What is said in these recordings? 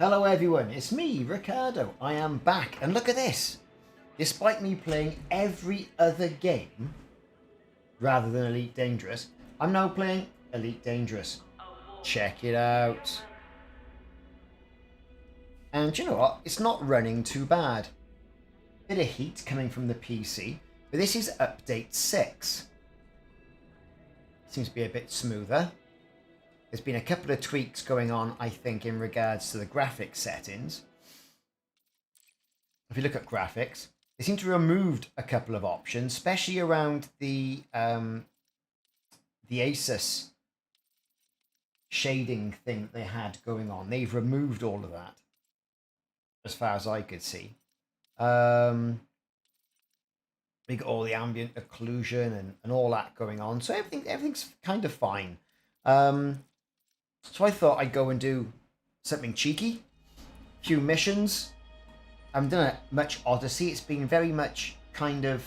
Hello everyone, it's me, Ricardo. I am back, and look at this. Despite me playing every other game, rather than Elite Dangerous, I'm now playing Elite Dangerous. Check it out. And you know what? It's not running too bad. Bit of heat coming from the PC, but this is update 6. Seems to be a bit smoother. There's been a couple of tweaks going on, I think, in regards to the graphics settings. If you look at graphics, they seem to have removed a couple of options, especially around the Asus shading thing that they had going on. They've removed all of that, as far as I could see. We got all the ambient occlusion and all that going on, so everything's kind of fine. So I thought I'd go and do something cheeky. A few missions. I haven't done much Odyssey. It's been very much kind of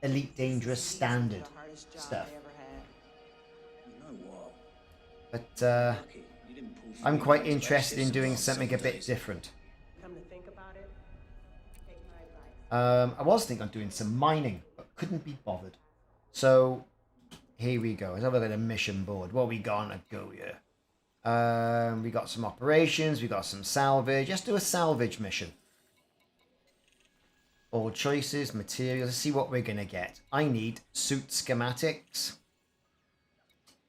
Elite Dangerous standard stuff. But I'm quite interested in doing something a bit different. I was thinking of doing some mining, but couldn't be bothered. So here we go. Let's have a look at the mission board. What we gonna go here? We got some operations. We got some salvage. Let's do a salvage mission. All choices, materials. Let's see what we're gonna get. I need suit schematics.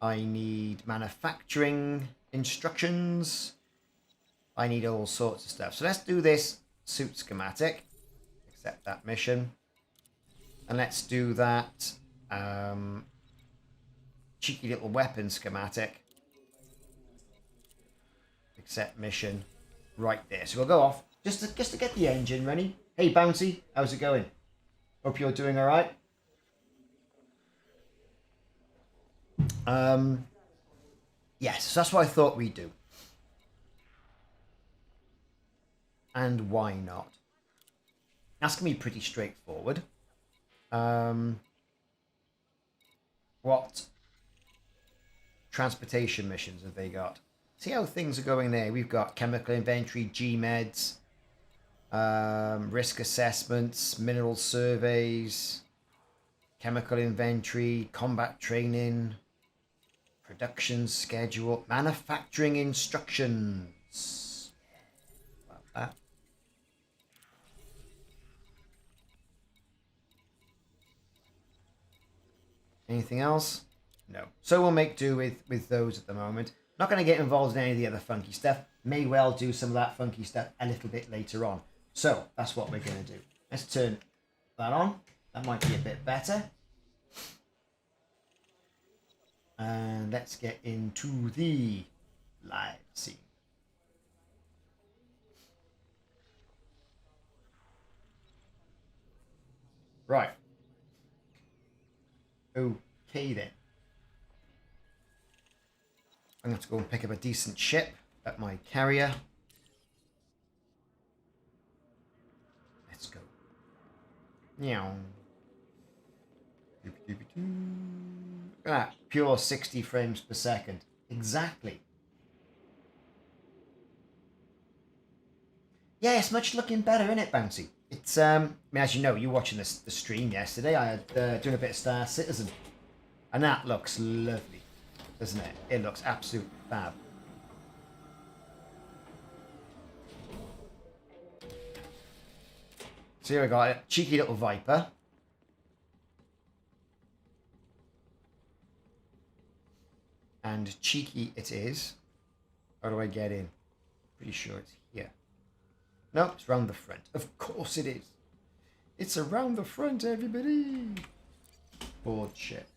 I need manufacturing instructions. I need all sorts of stuff. So let's do this suit schematic. Accept that mission. And let's do that cheeky little weapon schematic. Accept mission right there. So we'll go off just to get the engine running. Hey Bouncy, how's it going? Hope you're doing all right. Yes, so that's what I thought we'd do. And why not? That's gonna be pretty straightforward. What transportation missions have they got? See how things are going there. We've got chemical inventory, G-meds, risk assessments, mineral surveys, chemical inventory, combat training, production schedule, manufacturing instructions. About that. Anything else? No. So we'll make do with those at the moment. Not going to get involved in any of the other funky stuff. May well do some of that funky stuff a little bit later on. So that's what we're going to do. Let's turn that on. That might be a bit better. And let's get into the live scene. Right. Okay then. I'm going to have to go and pick up a decent ship at my carrier. Let's go. Meow. Look at that. Pure 60 frames per second. Exactly. Yeah, it's much looking better, isn't it, Bouncy? It's, I mean, as you know, you were watching the stream yesterday. I had doing a bit of Star Citizen. And that looks lovely, doesn't it? It looks absolute fab. So here we got a cheeky little Viper. And cheeky it is. How do I get in? Pretty sure it's here. Nope, it's round the front. Of course it is. It's around the front, everybody. Board ship.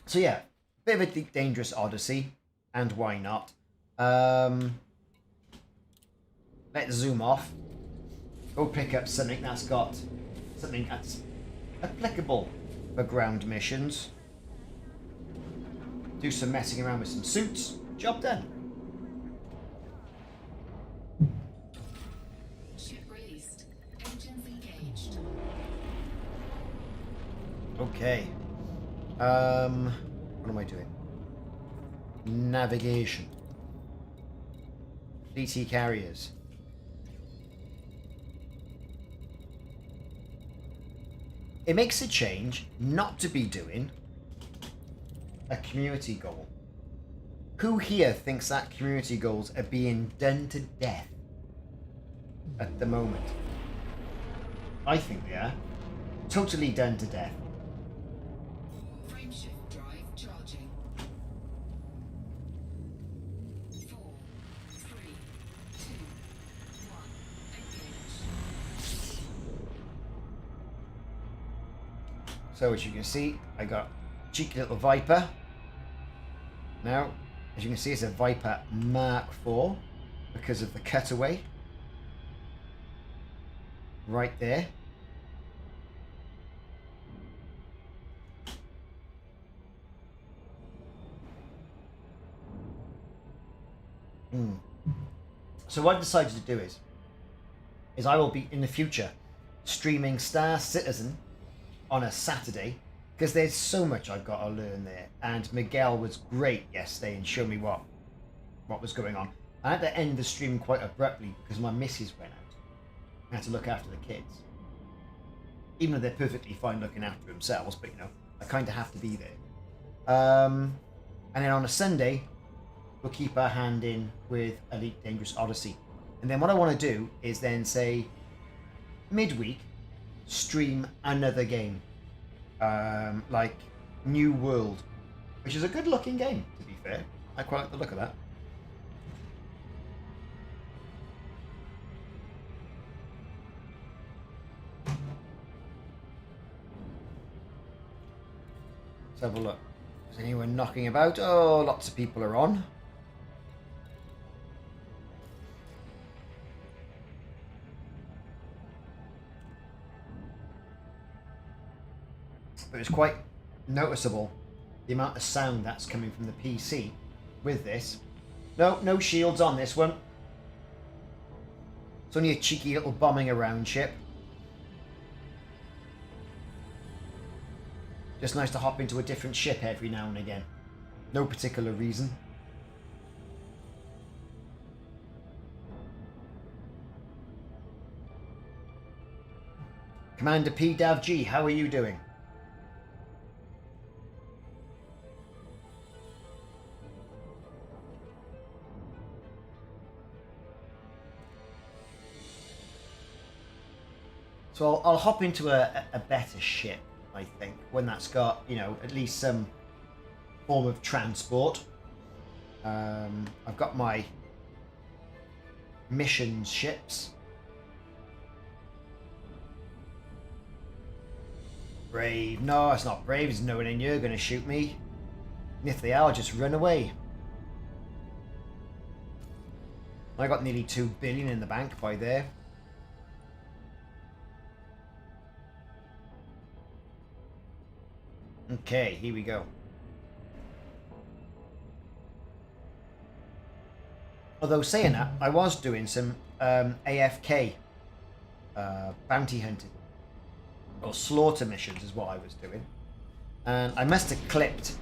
So yeah, bit of a Dangerous Odyssey, and why not? Let's zoom off. Go pick up something that's applicable for ground missions. Do some messing around with some suits. Job done. Ship released. Engines engaged. Okay. What am I doing? Navigation. DT carriers. It makes a change not to be doing a community goal. Who here thinks that community goals are being done to death at the moment? I think they are. Totally done to death. Frameshift drive charging. 4, 3, 2, 1. Engage. So as you can see, I got cheeky little Viper. Now, as you can see, it's a Viper Mark IV because of the cutaway. Right there. So what I've decided to do is I will be in the future streaming Star Citizen on a Saturday because there's so much I've got to learn there. And Miguel was great yesterday and showed me what was going on. I had to end the stream quite abruptly because my missus went out. I had to look after the kids. Even though they're perfectly fine looking after themselves, but you know, I kind of have to be there. And then on a Sunday, we'll keep our hand in with Elite Dangerous Odyssey. And then what I want to do is then say midweek, stream another game. Like New World, which is a good looking game, to be fair. I quite like the look of that. Let's have a look. Is anyone knocking about? Oh, lots of people are on. But it's quite noticeable the amount of sound that's coming from the PC with this. No shields on this one. It's only a cheeky little bombing around ship. Just nice to hop into a different ship every now and again. No particular reason. Commander PDavG, how are you doing? So I'll hop into a better ship, I think, when that's got, you know, at least some form of transport. I've got my missions ships. Brave. No, it's not brave. It's knowing in you're going to shoot me. And if they are, I'll just run away. I got nearly 2 billion in the bank by there. Okay, here we go. Although saying that, I was doing some AFK bounty hunting. Or slaughter missions is what I was doing. And I must have clipped,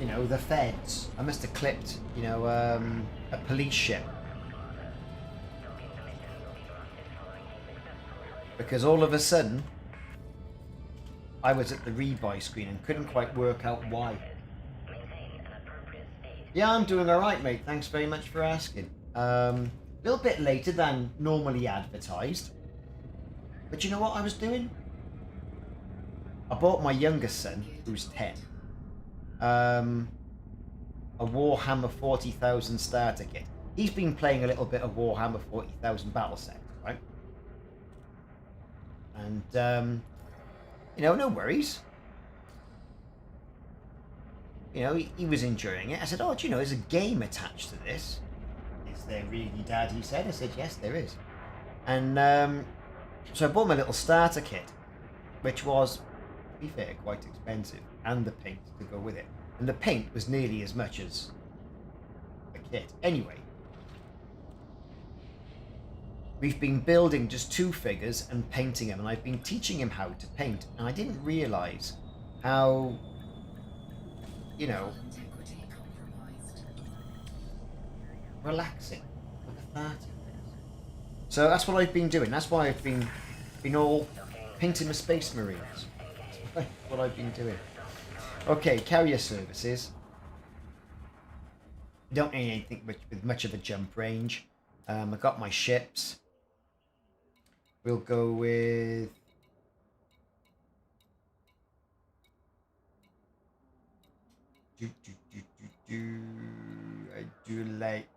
you know, the feds. I must have clipped, you know, a police ship. Because all of a sudden, I was at the rebuy screen and couldn't quite work out why. Yeah, I'm doing alright, mate. Thanks very much for asking. A little bit later than normally advertised. But you know what I was doing? I bought my youngest son, who's 10, a Warhammer 40,000 starter kit. He's been playing a little bit of Warhammer 40,000 battle set, right? And, you know, no worries. You know, he was enjoying it. I said, oh, do you know, there's a game attached to this. Is there really, Dad? He said. I said, yes, there is. And so I bought my little starter kit, which was, to be fair, quite expensive, and the paint to go with it. And the paint was nearly as much as the kit. Anyway, we've been building just 2 figures and painting them, and I've been teaching him how to paint, and I didn't realise how you know, Integrity compromised. relaxing. Like a 30. So that's what I've been doing. That's why I've been all painting the Space Marines. That's what I've been doing. Okay, carrier services. Don't need anything with much of a jump range. I've got my ships. We'll go with... I do like...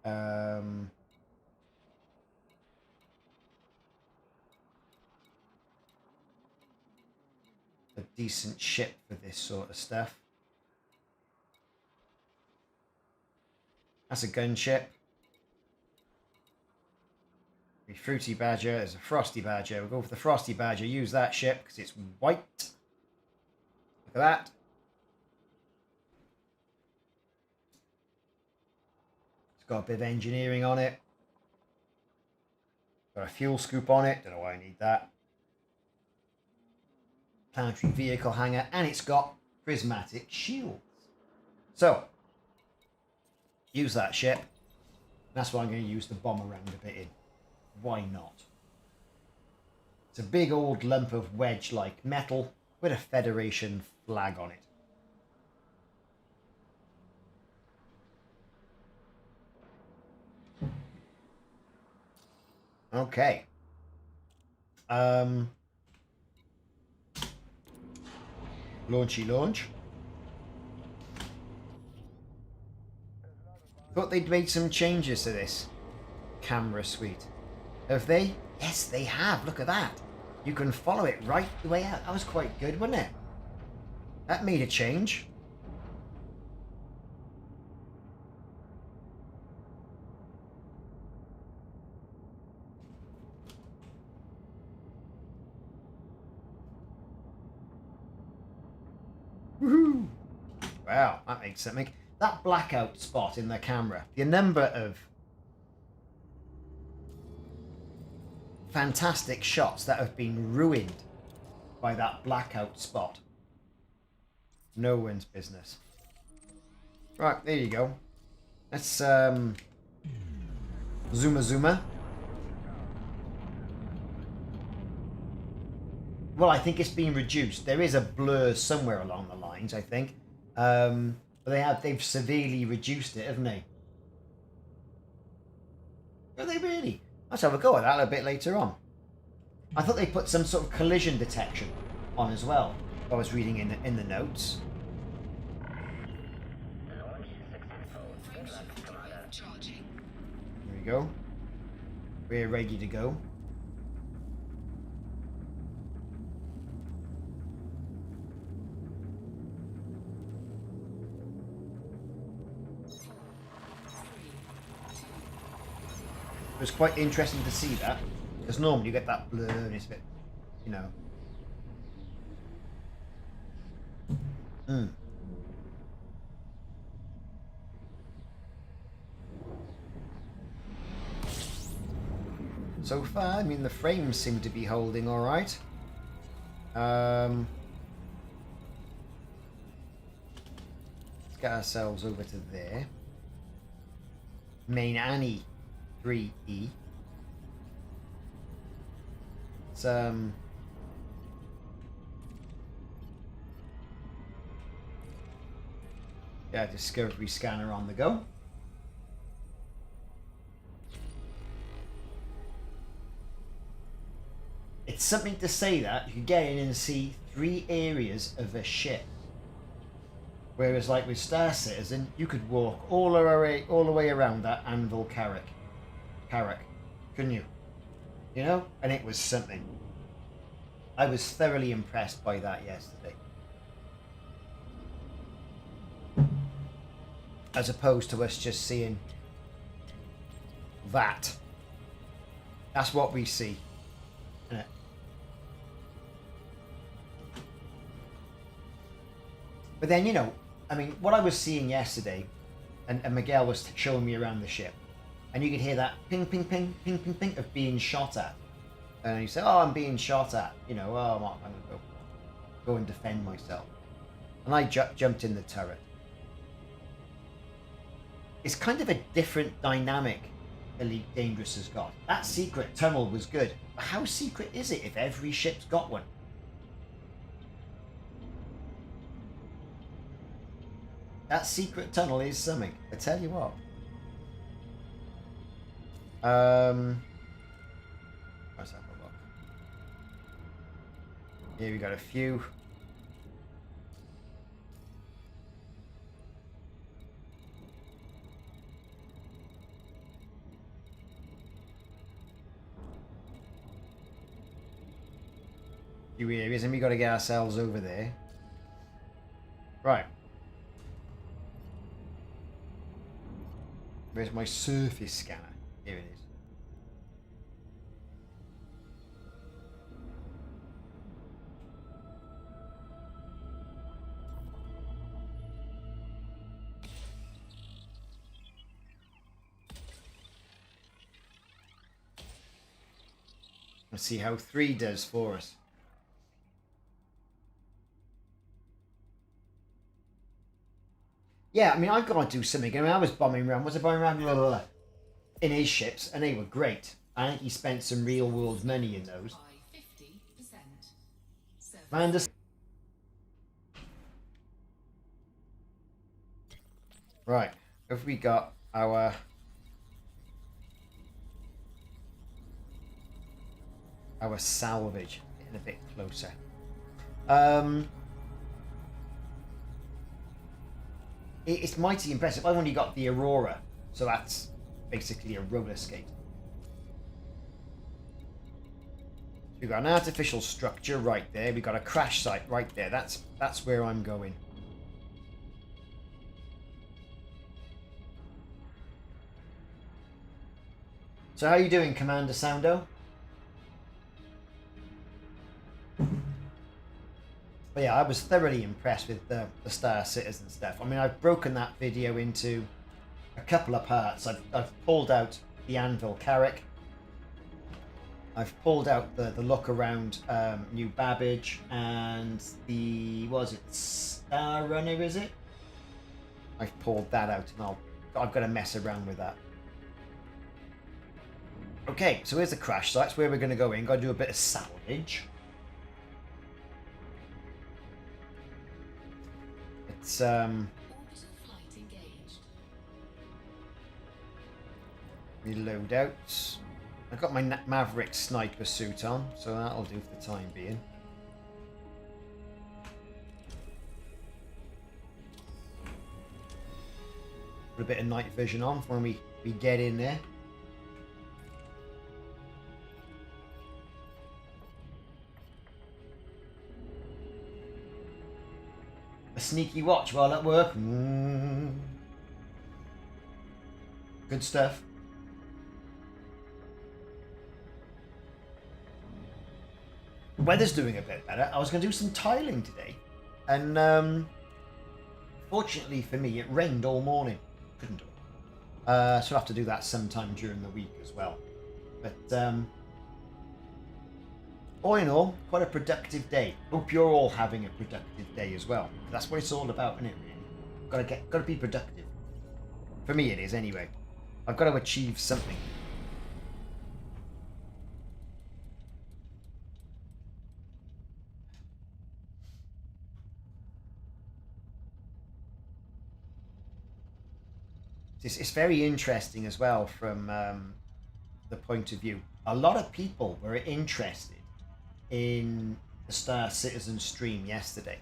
a decent ship for this sort of stuff. That's a gunship. A Fruity Badger. There's a Frosty Badger. We'll go for the Frosty Badger. Use that ship because it's white. Look at that. It's got a bit of engineering on it. Got a fuel scoop on it. Don't know why I need that. Planetary vehicle hangar. And it's got prismatic shields. So, use that ship. That's why I'm going to use the bomber round a bit in. Why not? It's a big old lump of wedge-like metal with a Federation flag on it. Okay. Launchy launch. Thought they'd made some changes to this camera suite. Have they? Yes, they have. Look at that. You can follow it right the way out. That was quite good, wasn't it? That made a change. Woohoo! Wow, that makes something. That blackout spot in the camera. The number of fantastic shots that have been ruined by that blackout spot. No one's business. Right, there you go. Let's Zuma. Well, I think it's been reduced. There is a blur somewhere along the lines, I think. But they've severely reduced it, haven't they? Are they really? Let's have a go at that a bit later on. I thought they put some sort of collision detection on as well. I was reading in the notes. There we go. We're ready to go. It was quite interesting to see that, because normally you get that blur and it's a bit, you know. So far, I mean, the frames seem to be holding all right. Let's get ourselves over to there. Main Annie 3E. It's yeah, Discovery scanner on the go. It's something to say that you could get in and see 3 areas of a ship. Whereas, like with Star Citizen, you could walk all the way around that Anvil Carrack, couldn't you? You know, and it was something. I was thoroughly impressed by that yesterday. As opposed to us just seeing that. That's what we see. Isn't it? But then, you know, I mean, what I was seeing yesterday, and Miguel was showing me around the ship, and you could hear that ping, ping, ping, ping, ping, ping of being shot at. And you say, oh, I'm being shot at. You know, oh, I'm going to go and defend myself. And I jumped in the turret. It's kind of a different dynamic Elite Dangerous has got. That secret tunnel was good. But how secret is it if every ship's got one? That secret tunnel is something. I tell you what. Let's have a look. Here we got a few. Few areas, and we got to get ourselves over there. Right. Where's my surface scanner? Here it is. Let's see how 3 does for us. Yeah, I mean, I've got to do something. I mean, I was bombing around. Was I bombing around? Blah, blah, blah, in his ships, and they were great. I think he spent some real world money in those. Commander. Right, have we got our salvage? Getting a bit closer. It's mighty impressive. I've only got the Aurora, so that's basically a roller skate. We've got an artificial structure right there. We've got a crash site right there. That's where I'm going. So how are you doing, Commander Soundo? But yeah, I was thoroughly impressed with the Star Citizen stuff. I mean, I've broken that video into a couple of parts. I've pulled out the Anvil Carrack. I've pulled out the look around New Babbage and the, what was it, Star Runner, is it? I've pulled that out and I've got to mess around with that. Okay, so here's the crash site. That's where we're going to go in. Got to do a bit of salvage. It's reload out. I've got my Maverick sniper suit on, so that'll do for the time being. Put a bit of night vision on for when we get in there. A sneaky watch while at work. Good stuff. Weather's doing a bit better. I was going to do some tiling today, and fortunately for me, it rained all morning. Couldn't do it. So I'll have to do that sometime during the week as well. But all in all, quite a productive day. Hope you're all having a productive day as well. That's what it's all about, isn't it? Really, got to be productive. For me, it is anyway. I've got to achieve something. It's very interesting as well from the point of view. A lot of people were interested in the Star Citizen stream yesterday.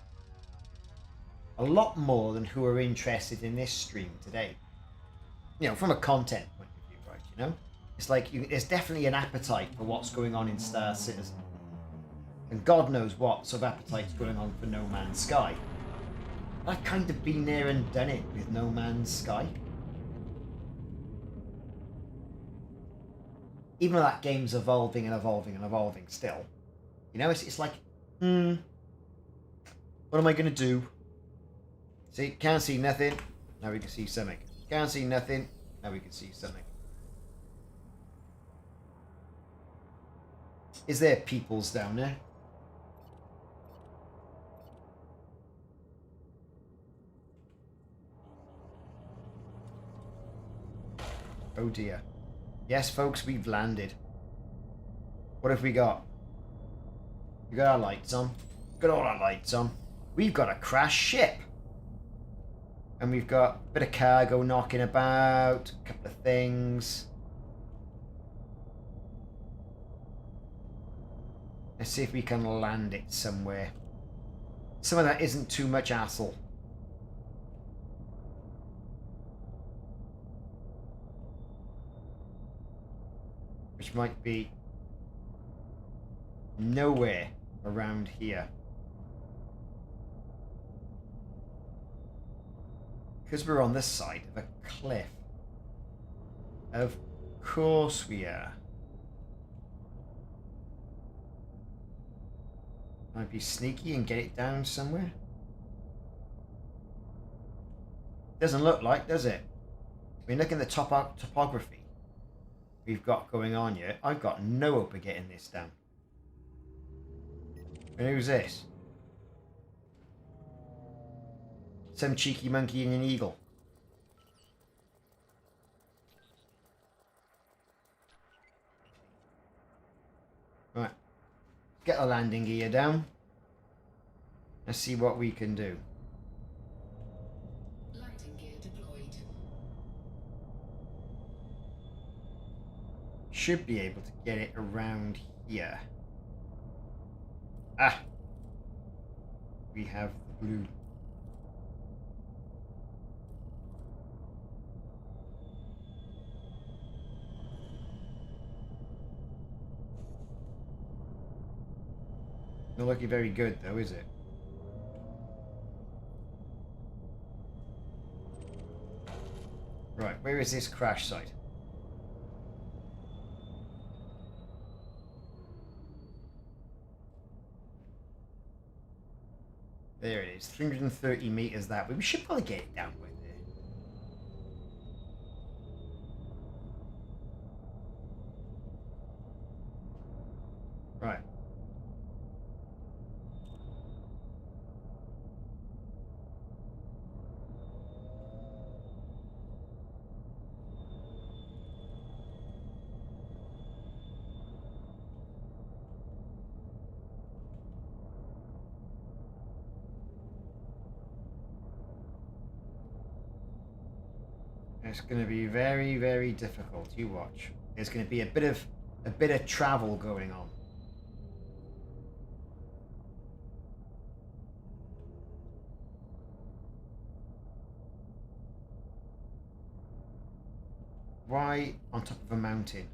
A lot more than who are interested in this stream today. You know, from a content point of view, right? You know, it's like there's definitely an appetite for what's going on in Star Citizen, and God knows what sort of appetite's going on for No Man's Sky. I've kind of been there and done it with No Man's Sky. Even though that game's evolving and evolving and evolving still. You know, it's like, what am I going to do? See, can't see nothing. Now we can see something. Can't see nothing. Now we can see something. Is there peoples down there? Oh dear. Yes, folks, we've landed. What have we got? We got our lights on. Got all our lights on. We've got a crashed ship. And we've got a bit of cargo knocking about. A couple of things. Let's see if we can land it somewhere. Somewhere that isn't too much hassle. Which might be nowhere around here. Because we're on this side of a cliff. Of course we are. Might be sneaky and get it down somewhere. Doesn't look like, does it? I mean, look at the topography we've got going on here. I've got no hope of getting this down. And who's this? Some cheeky monkey and an eagle. Right. Get the landing gear down. Let's see what we can do. Landing gear deployed. Should be able to get it around here. Ah! We have the blue. Not looking very good though, is it? Right, where is this crash site? There it is, 330 meters that way. We should probably get it down by there. Right. It's going to be very, very difficult. You watch. There's going to be a bit of travel going on. Why on top of a mountain?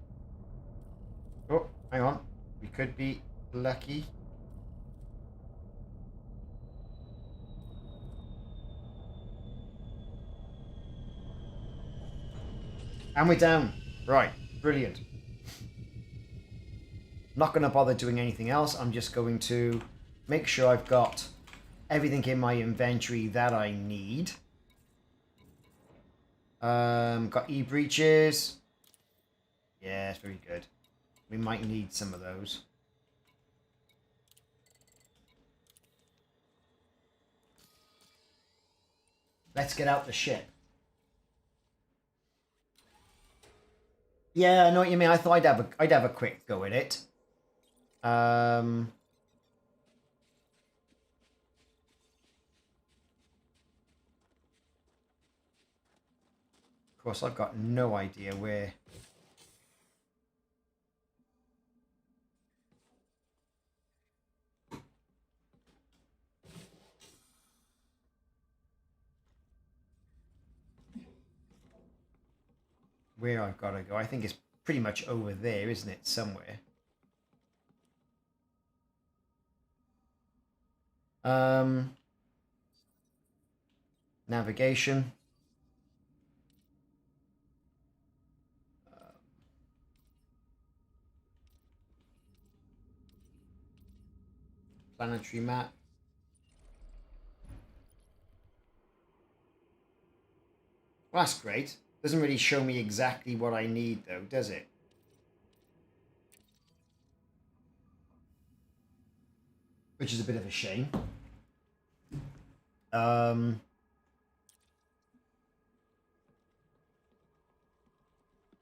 Oh, hang on. We could be lucky. And we're down. Right, brilliant. Not going to bother doing anything else. I'm just going to make sure I've got everything in my inventory that I need. Got e-breaches. Yeah, it's very good. We might need some of those. Let's get out the ship. Yeah, I know what you mean. I thought I'd have a quick go at it. Of course, I've got no idea where. Where I've got to go. I think it's pretty much over there, isn't it? Somewhere. Navigation. Planetary map. Well, that's great. Doesn't really show me exactly what I need, though, does it? Which is a bit of a shame.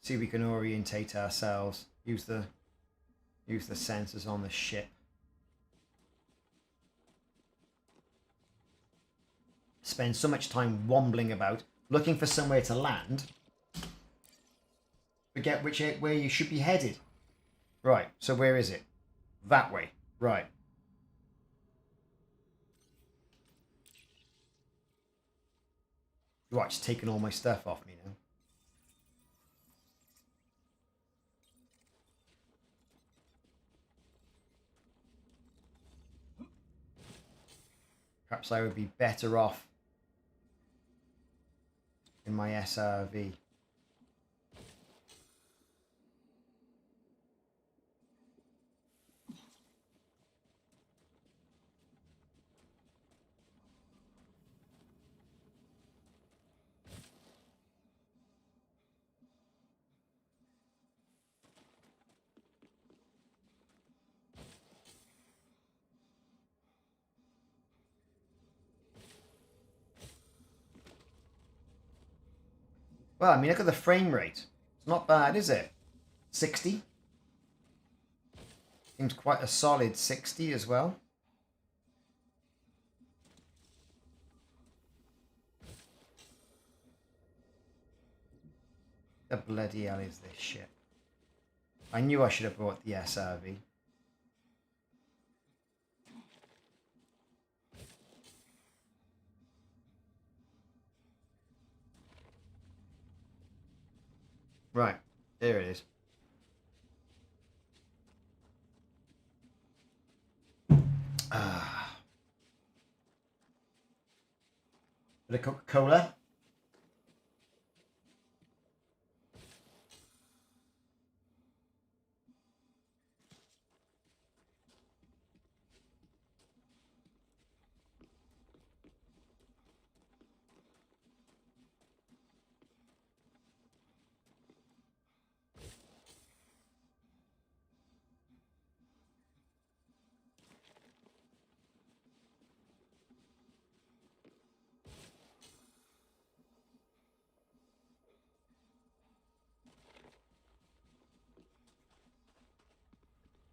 See if we can orientate ourselves. Use the sensors on the ship. Spend so much time wobbling about, looking for somewhere to land. Forget where you should be headed. Right, so where is it? That way. Right. Right, it's taking all my stuff off me now. Perhaps I would be better off in my SRV. Well, I mean, look at the frame rate. It's not bad, is it? 60? Seems quite a solid 60 as well. The bloody hell is this shit? I knew I should have brought the SRV. Right, there it is. Bit of Coca-Cola.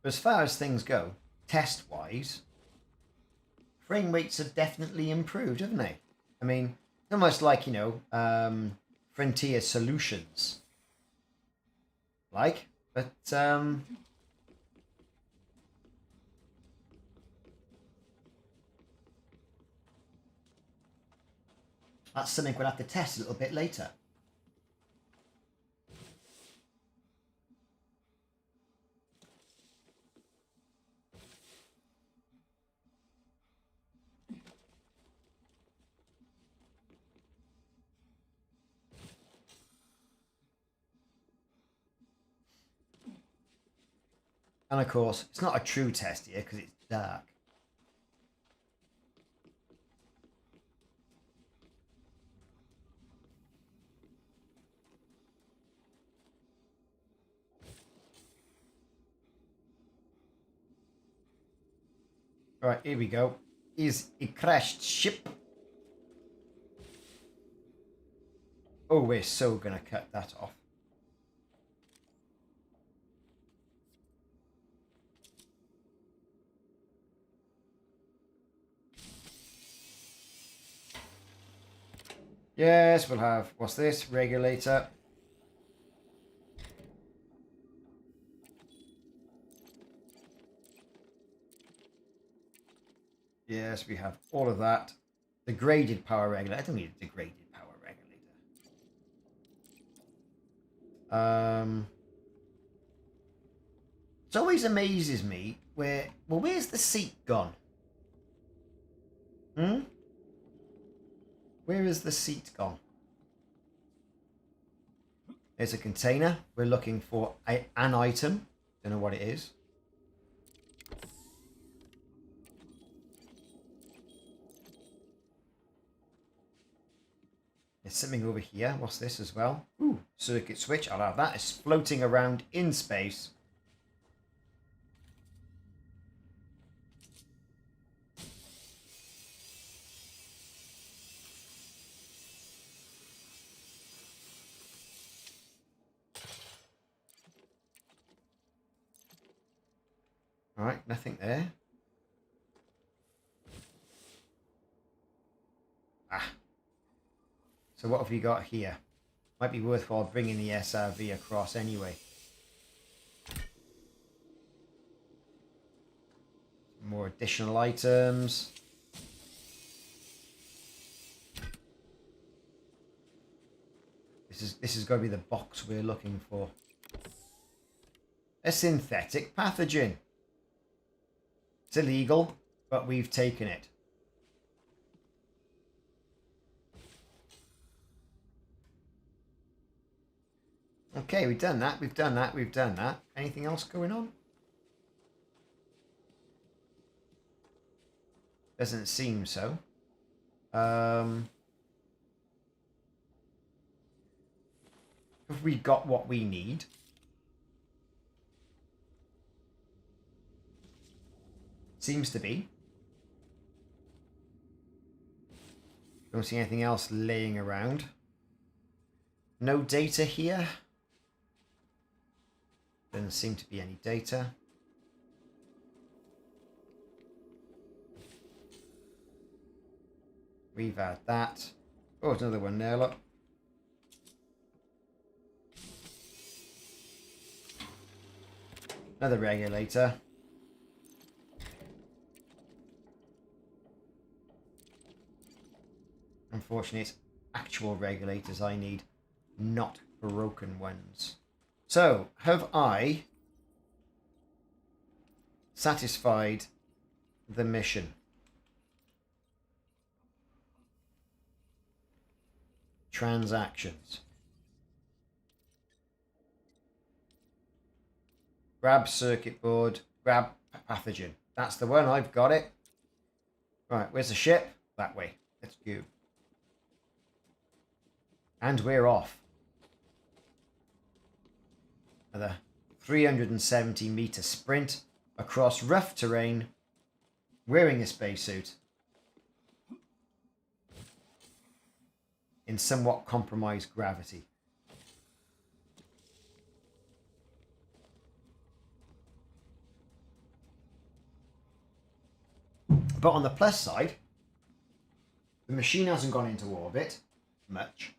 But as far as things go, test-wise, frame rates have definitely improved, haven't they? I mean, almost like, you know, Frontier Solutions. Like, but, that's something we'll have to test a little bit later. And of course, it's not a true test here because it's dark. Right, here we go. Is a crashed ship. Oh, we're so gonna cut that off. Yes, we'll have, what's this? Regulator. Yes, we have all of that. Degraded power regulator. I don't need a degraded power regulator. It always amazes me where, well, where's the seat gone? Where is the seat gone? There's a container. We're looking for an item. Don't know what it is. There's something over here. What's this as well? Ooh, circuit switch. I'll have that. It's floating around in space. Alright, nothing there. Ah. So what have we got here? Might be worthwhile bringing the SRV across anyway. More additional items. This is going to be the box we're looking for. A synthetic pathogen. It's illegal, but we've taken it. Okay, we've done that, we've done that, we've done that. Anything else going on? Doesn't seem so. Have we got what we need? Seems to be. Don't see anything else laying around. No data here. Doesn't seem to be any data. We've had that. Oh, there's another one there, look. Another regulator. Unfortunately, it's actual regulators I need, not broken ones. So, have I satisfied the mission? Transactions. Grab circuit board, grab pathogen. That's the one, I've got it. Right, where's the ship? That way. Let's go. And we're off. Another 370-meter sprint across rough terrain, wearing a spacesuit, in somewhat compromised gravity. But on the plus side, the machine hasn't gone into orbit much,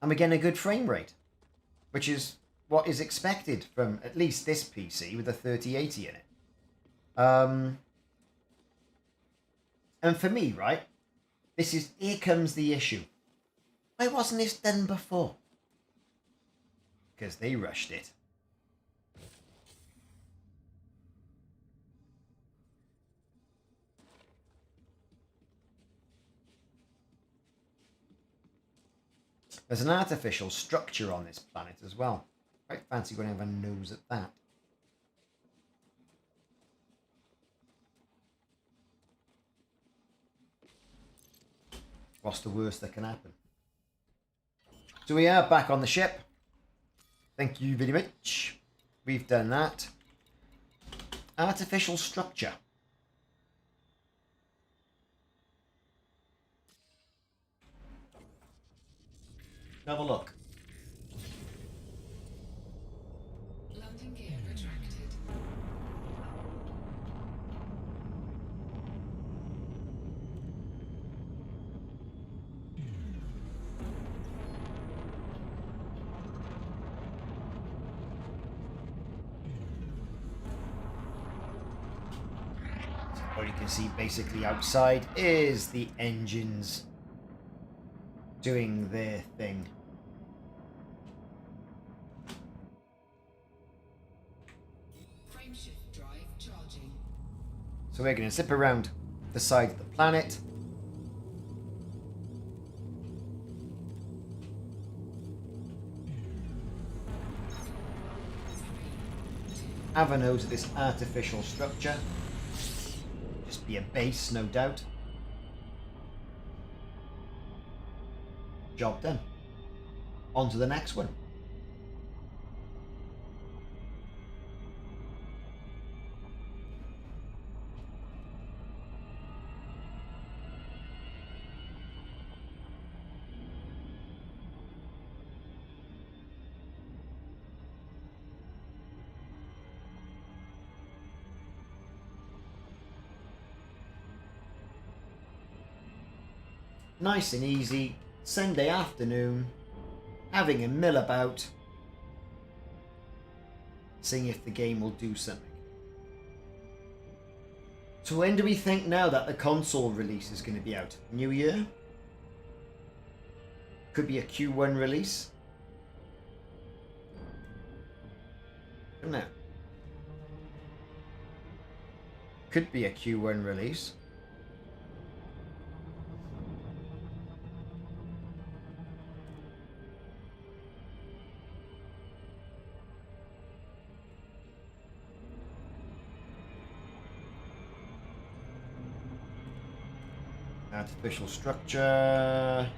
and we're getting a good frame rate, which is what is expected from at least this PC with a 3080 in it. And for me, right, here comes the issue. Why wasn't this done before? Because they rushed it. There's an artificial structure on this planet as well. Quite fancy going to have a nose at that. What's the worst that can happen? So we are back on the ship. Thank you very much. We've done that. Artificial structure. Have a look. Landing gear retracted. So what you can see basically outside is the engines doing their thing. Frameshift drive charging. So we're going to zip around the side of the planet. Have a nose at this artificial structure. Just be a base, no doubt. Job done. On to the next one. Nice and easy. Sunday afternoon. Having a mill about. Seeing if the game will do something. So when do we think now that the console release is going to be out? New Year? Could be a Q1 release. Don't know. Could be a Q1 release. Artificial structure.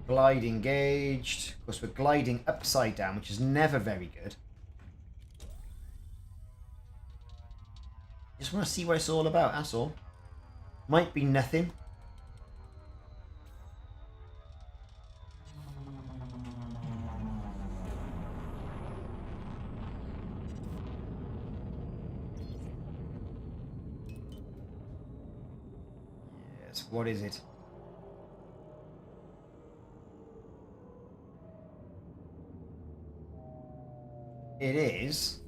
Glide engaged. Of course, we're gliding upside down, which is never very good. Just want to see what it's all about, that's all. Might be nothing. Yes, what is it? It is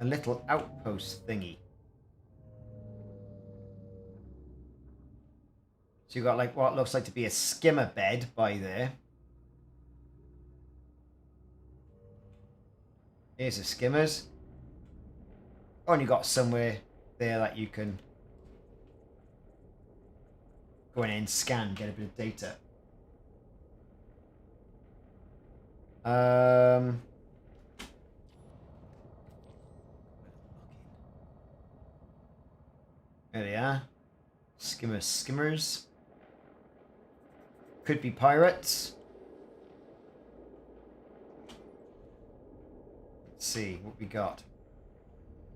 a little outpost thingy. So you've got like what looks like to be a skimmer bed by there. Here's the skimmers. Oh, and you've got somewhere there that you can go in and scan, get a bit of data. There they are. Skimmers. Could be pirates. Let's see what we got.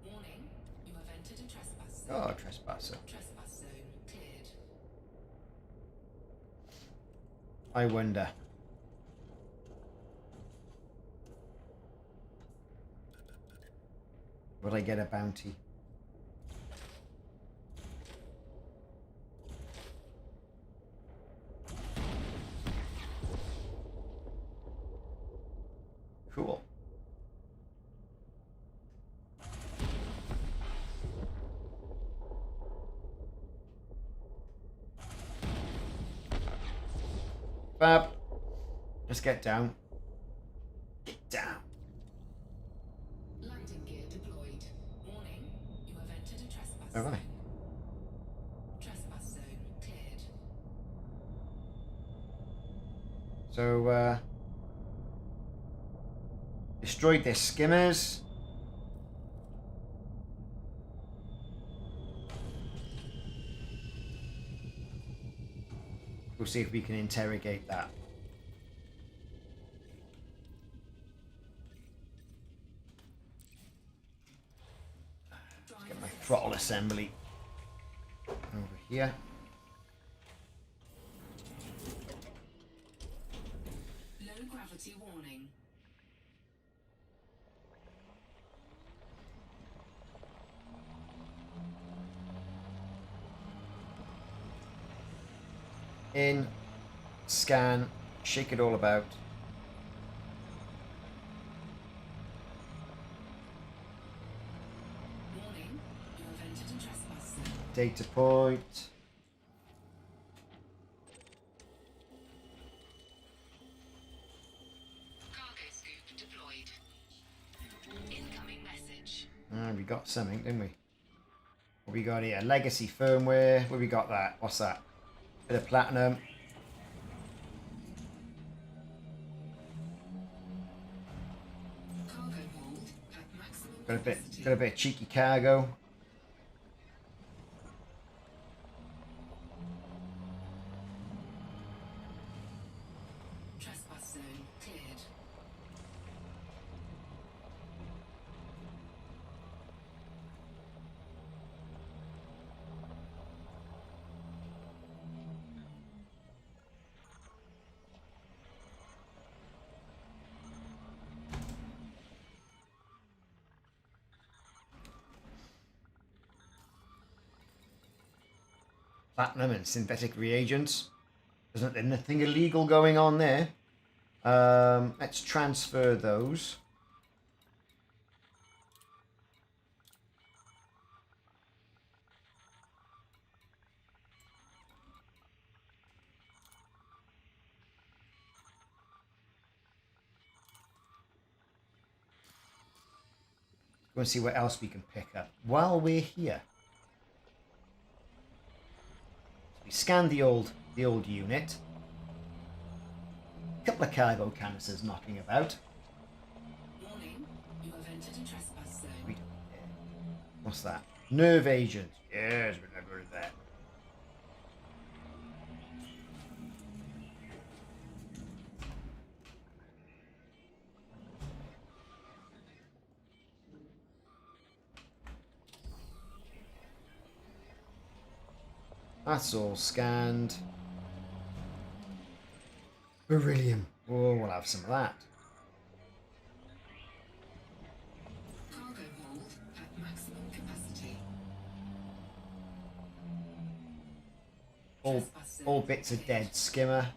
Warning, you have entered a trespass zone. Oh, trespasser. Trespass zone cleared. I wonder. Would I get a bounty? Cool. Fab. Just get down. Get down. Landing gear deployed. Warning, you have entered a trespass All right. zone. Trespass zone cleared. So, destroyed their skimmers. We'll see if we can interrogate that. Let's get my throttle assembly over here. Low gravity warning. In, scan, shake it all about. Warning, you have entered a trespass zone. Data point. Cargo scoop deployed. Incoming message. We got something, didn't we? What we got here? Legacy firmware. Where we got that? What's that? Bit of platinum. Cargo hold at maximum Got capacity. a bit of cheeky cargo. Trespass zone cleared. platinum and synthetic reagents. There's nothing illegal going on there. Let's transfer those. Go and see what else we can pick up while we're here. So we scanned the old unit. A couple of cargo canisters knocking about. Warning, you have entered a trespass zone. We don't care. What's that? Nerve agent. Yes, we're not good at that. That's all scanned. Beryllium. Oh, we'll have some of that. Cargo hold at maximum capacity. All bits of dead skimmer.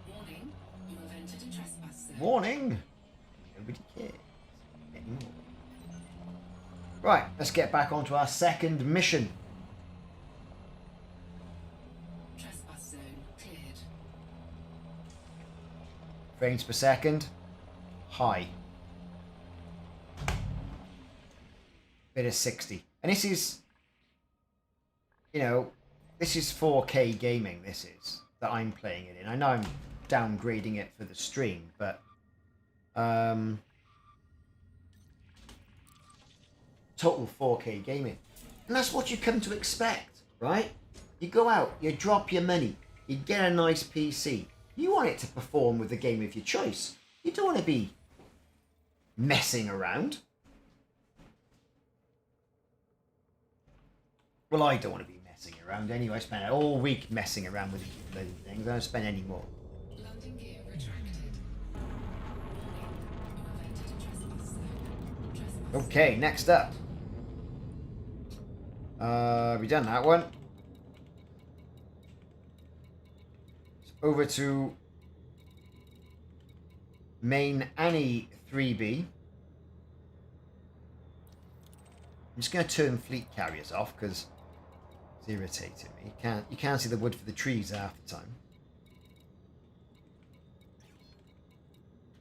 Warning, you have entered a trespass zone. Warning! Nobody cares anymore. Right, let's get back onto our second mission. Trespass zone cleared. Frames per second. High. Bit of 60. And this is, you know, this is 4K gaming, this is, that I'm playing it in. I know I'm downgrading it for the stream, but total 4K gaming. And that's what you come to expect, right? You go out, you drop your money, you get a nice PC. You want it to perform with the game of your choice. You don't want to be messing around. Well, I don't want to be messing around anyway. I spent all week messing around with these bloody things. I don't spend any more. Landing gear retracted. Warning, you have entered a trespass zone. Trespass Okay, next up. We done that one. Over to main Annie 3B. I'm just going to turn fleet carriers off because it's irritating me. You can't see the wood for the trees half the time.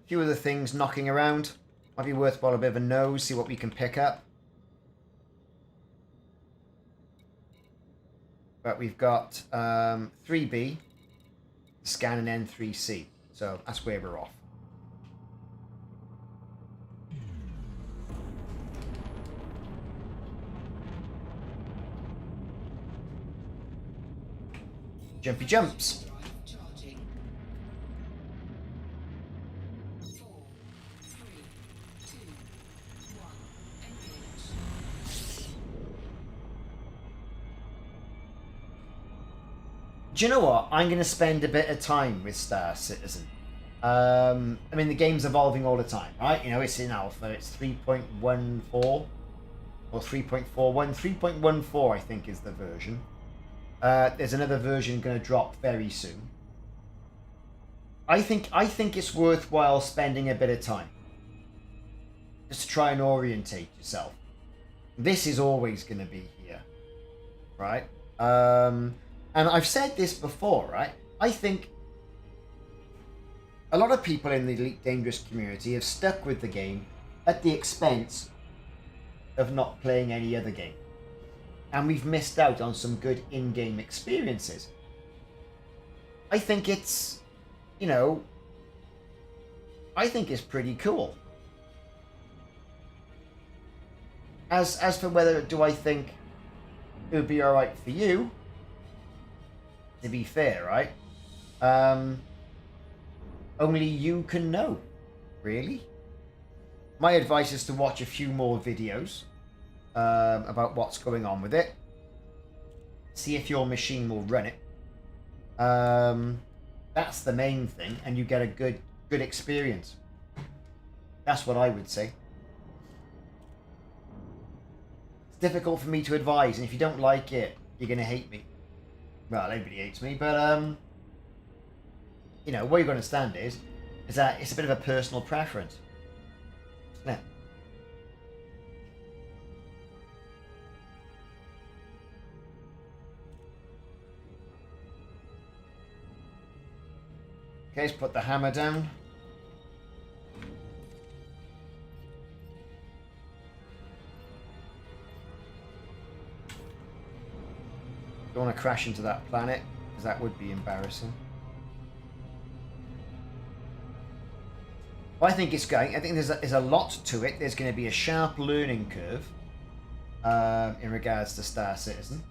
A few other things knocking around. Might be worthwhile a bit of a nose, see what we can pick up. But we've got 3B, scan and N3C. So that's where we're off. Jumpy jumps. drive charging. 4, 3, 2, 1. Engage. Do you know what? I'm going to spend a bit of time with Star Citizen. I mean, the game's evolving all the time, right? You know, it's in alpha. It's 3.14 or 3.41. 3.14, I think, is the version. There's another version going to drop very soon. I think it's worthwhile spending a bit of time just to try and orientate yourself. This is always going to be here, right? And I've said this before, right? I think a lot of people in the Elite Dangerous community have stuck with the game at the expense of not playing any other game. And we've missed out on some good in-game experiences. I think it's, you know, I think it's pretty cool. As for whether do I think it would be alright for you, to be fair, right? Only you can know, really. My advice is to watch a few more videos about what's going on with it. See if your machine will run it. That's the main thing, and you get a good experience. That's what I would say. difficult for me to advise, and if you don't like it, you're gonna hate me. Well, everybody hates me, but you know, what you're going to understand is that it's a bit of a personal preference, isn't it? Okay, let's put the hammer down. Don't want to crash into that planet, because that would be embarrassing. But I think it's going. I think there's a lot to it. There's going to be a sharp learning curve in regards to Star Citizen.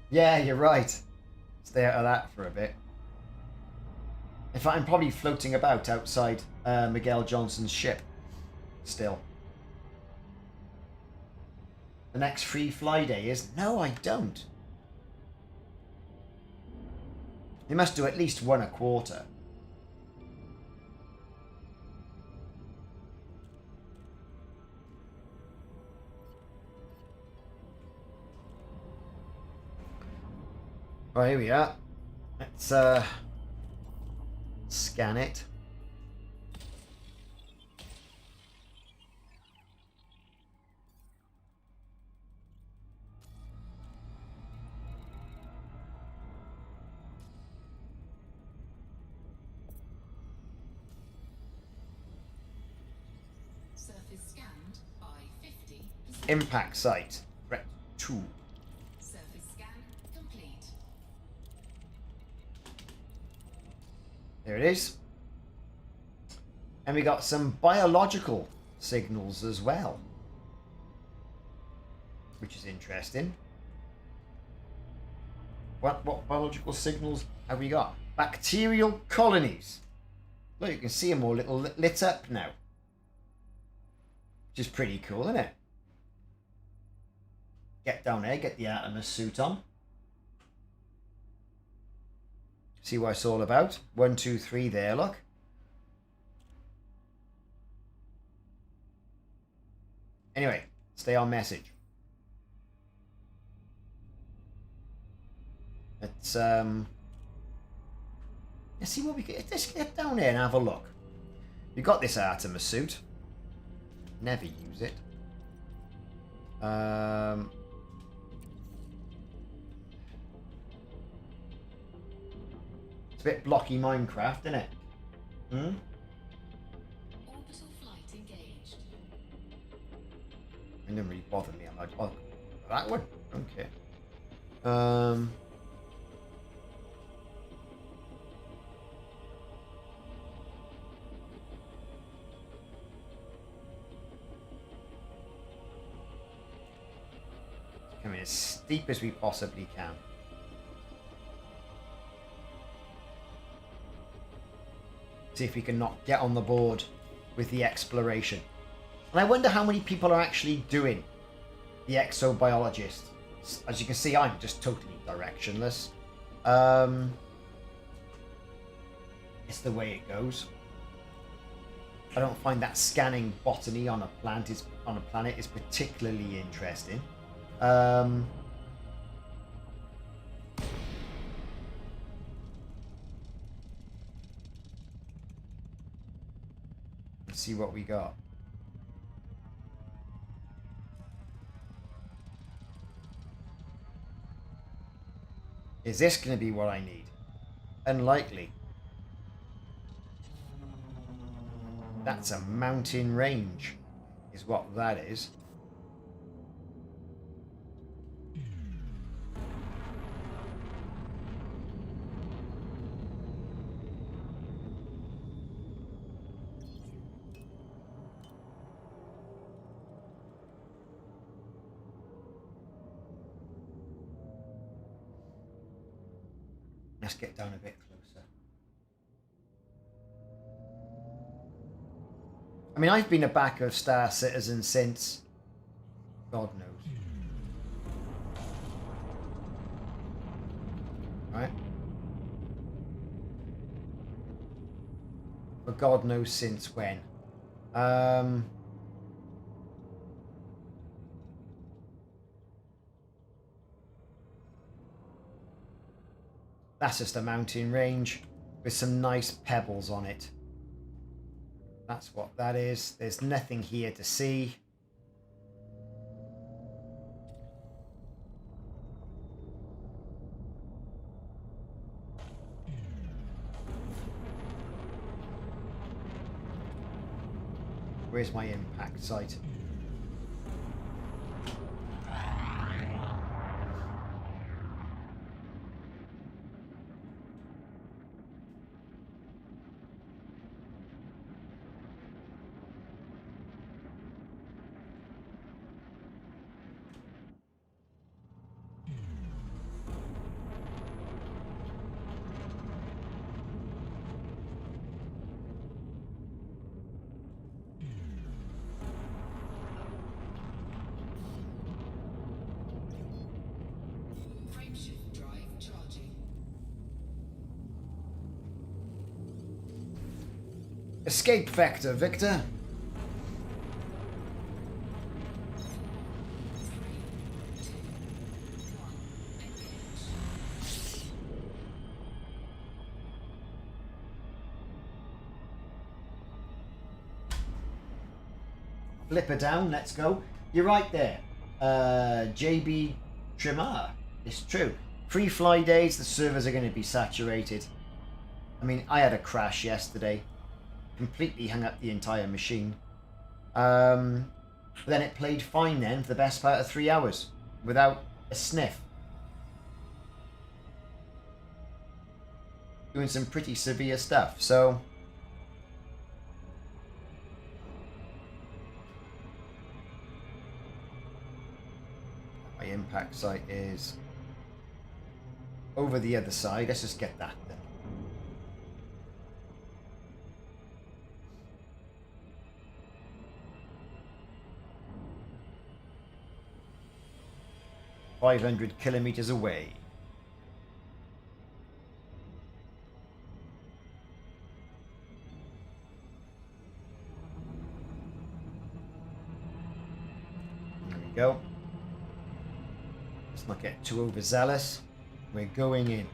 Yeah, you're right. Stay out of that for a bit. In fact, I'm probably floating about outside Miguel Johnson's ship still. The next free fly day is... No, I don't. They must do at least one a quarter. Right, here we are. Let's scan it. Surface scanned by 50%. Impact site. Threat 2. Surface scan complete. There it is. And we got some biological signals as well, which is interesting. What biological signals have we got? Bacterial colonies. Look, you can see them all lit up now, which is pretty cool, isn't it? Get down there, get the Artemis suit on. See what it's all about. 1, 2, 3 there, look. Anyway, stay on message. Let's see what we can... Let's get down there and have a look. You got this Artemis suit. Never use it. It's a bit blocky Minecraft, isn't it? Hmm? Orbital flight engaged. It didn't really bother me. I'm like, oh, that one? Okay. Coming as steep as we possibly can. See if we can not get on the board with the exploration. And I wonder how many people are actually doing the exobiologist. As you can see, I'm just totally directionless. It's the way it goes. I don't find that scanning botany on a planet is particularly interesting. Let's see what we got. Is this going to be what I need? Unlikely. That's a mountain range, is what that is. Let's get down a bit closer. I mean, I've been a backer of Star Citizen since... God knows. Right? But God knows since when. That's just a mountain range with some nice pebbles on it. That's what that is. There's nothing here to see. Where's my impact site? Frameshift drive charging. Escape vector, Victor. Flipper down, let's go. You're right there. JB Trimar. It's true. Free fly days, the servers are going to be saturated. I mean, I had a crash yesterday. Completely hung up the entire machine. But then it played fine then for the best part of 3 hours. Without a sniff. Doing some pretty severe stuff, so... My impact site is over the other side. Let's just get that then. "500 kilometers away." There we go. Let's not get too overzealous. We're going in.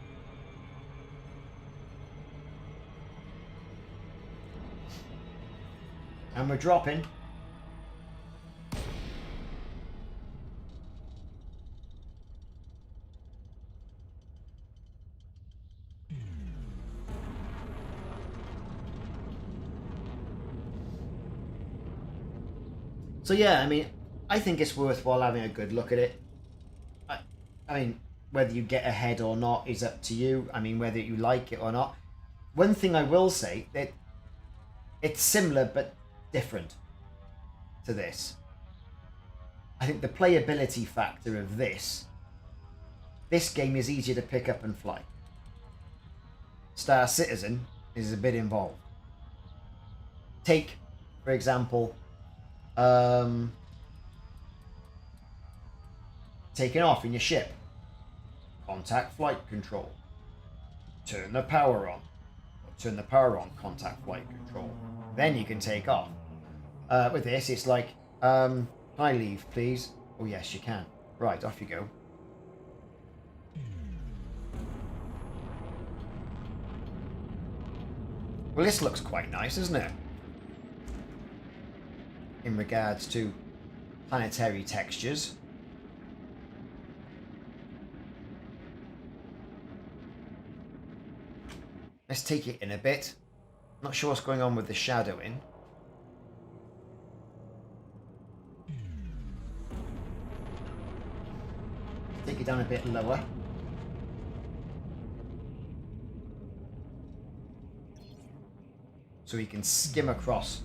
And we're dropping. So yeah, I mean, I think it's worthwhile having a good look at it. I mean, whether you get ahead or not is up to you. I mean, whether you like it or not. One thing I will say, that it's similar but different to this. I think the playability factor of this game is easier to pick up and fly. Star Citizen is a bit involved. Take, for example, taking off in your ship. Contact flight control. Turn the power on. Turn the power on, contact flight control. Then you can take off. With this, it's like, can I leave, please? Oh, yes, you can. Right, off you go. Well, this looks quite nice, doesn't it? In regards to planetary textures. Let's take it in a bit. Not sure what's going on with the shadowing. Take it down a bit lower. So we can skim across.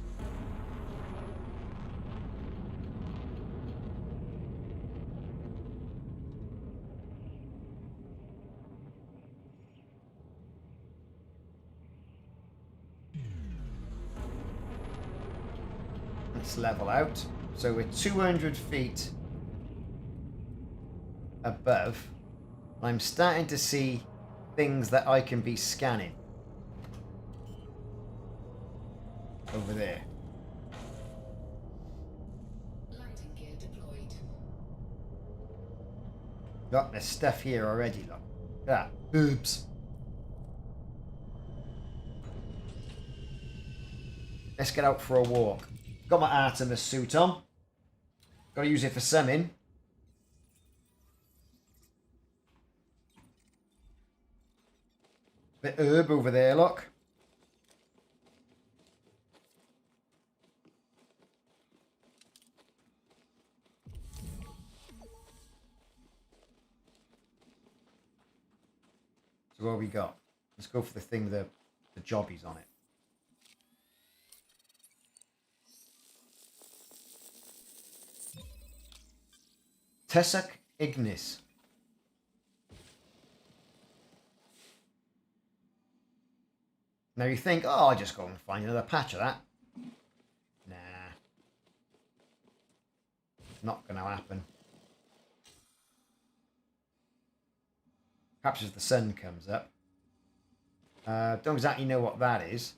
Let's level out. So we're 200 feet above. I'm starting to see things that I can be scanning. Over there. Landing gear deployed. Look, there's stuff here already, look. Look at that. Boobs. Let's get out for a walk. Got my Artemis suit on. Got to use it for something. Bit herb over there, look. So what have we got? Let's go for the thing with the jobbies on it. Tussock Ignis. Now you think, oh, I'll just go and find another patch of that. Nah. Not going to happen. Perhaps as the sun comes up. Don't exactly know what that is.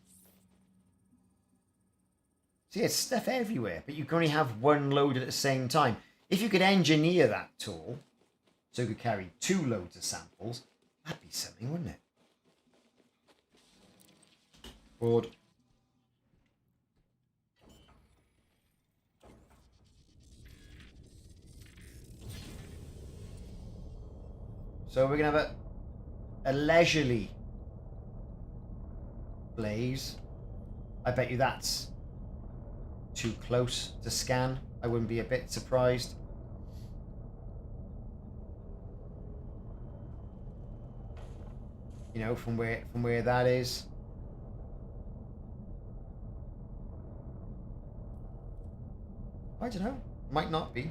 See, it's stuff everywhere, but you can only have one load at the same time. If you could engineer that tool, so you could carry 2 loads of samples, that'd be something, wouldn't it? Board. So we're going to have a leisurely blaze. I bet you that's too close to scan. I wouldn't be a bit surprised. You know, from where that is. I don't know. Might not be.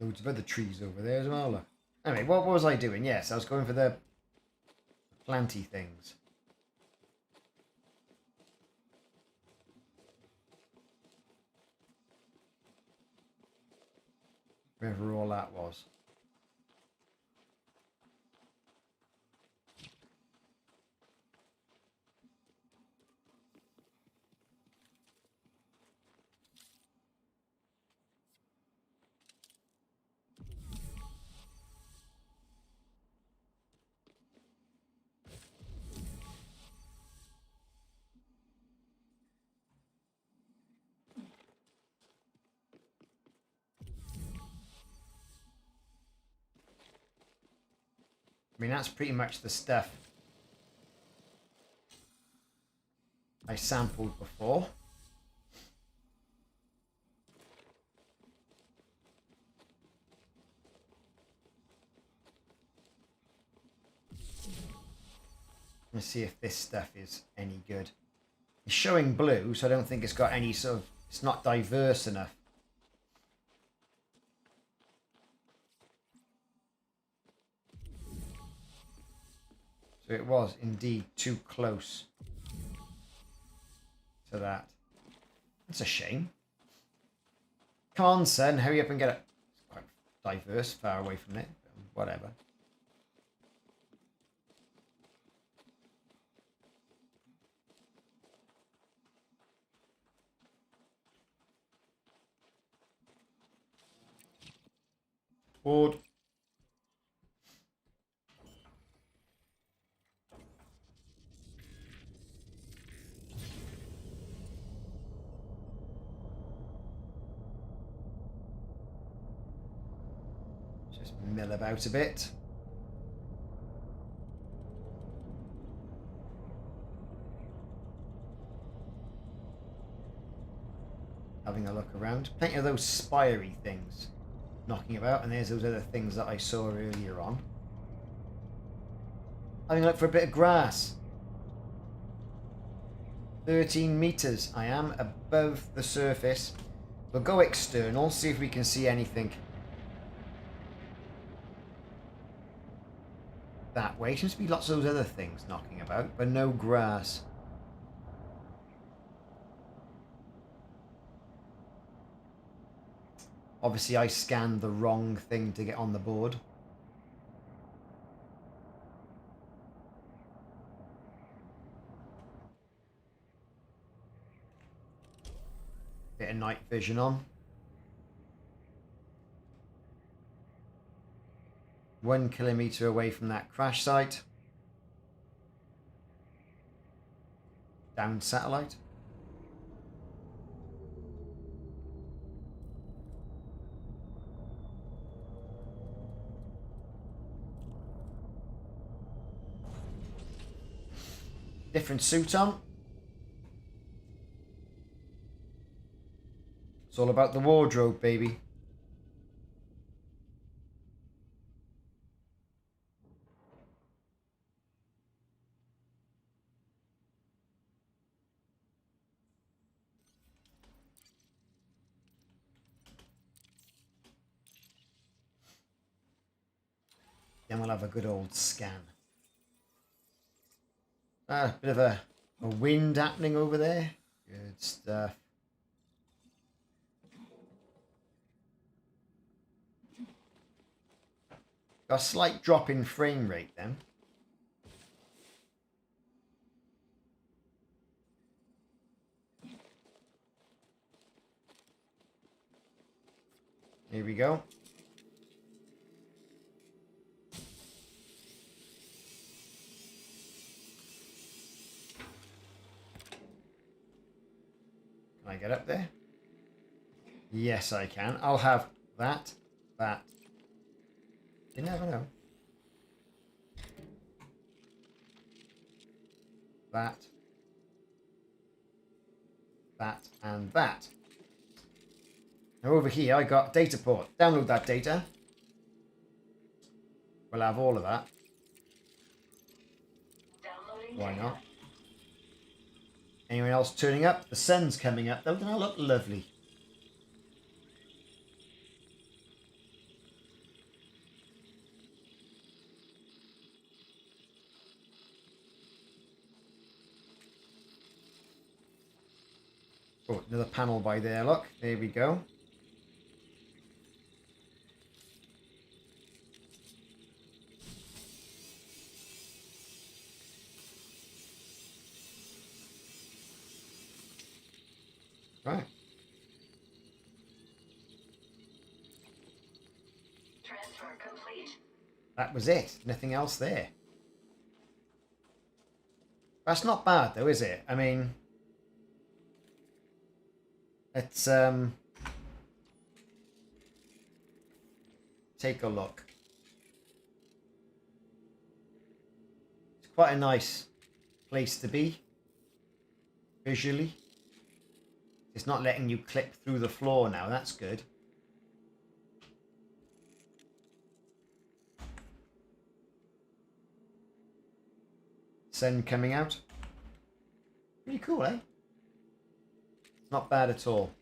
Loads of other trees over there as well. Look. Anyway, what was I doing? Yes, I was going for the planty things. Wherever all that was. I mean, that's pretty much the stuff I sampled before. Let's see if this stuff is any good. It's showing blue, so I don't think it's got any sort of... It's not diverse enough. So it was indeed too close to that. That's a shame. Come on, son, hurry up and get it. It's quite diverse, far away from it. Whatever. Board. Just mill about a bit. Having a look around. Plenty of those spiry things knocking about, and there's those other things that I saw earlier on. Having a look for a bit of grass. 13 meters. I am above the surface. We'll go external, see if we can see anything that way. Seems to be lots of those other things knocking about, but no grass. Obviously, I scanned the wrong thing to get on the board. Bit of night vision on. 1 kilometer away from that crash site. Down satellite. Different suit on. It's all about the wardrobe, baby. Then we'll have a good old scan. A bit of a wind happening over there. Good stuff. Got a slight drop in frame rate then. Here we go. Can I get up there? Yes, I can. I'll have that. You never know. That, and that. Now over here, I got data port. Download that data. We'll have all of that. Why not? Anyone else turning up? The sun's coming up though. Doesn't that look lovely? Oh, another panel by there, look. There we go. Right. Transfer complete. That was it. Nothing else there. That's not bad though, is it? I mean... Let's take a look. It's quite a nice place to be visually. It's not letting you clip through the floor now. That's good. Sun coming out. Pretty cool, eh? Not bad at all.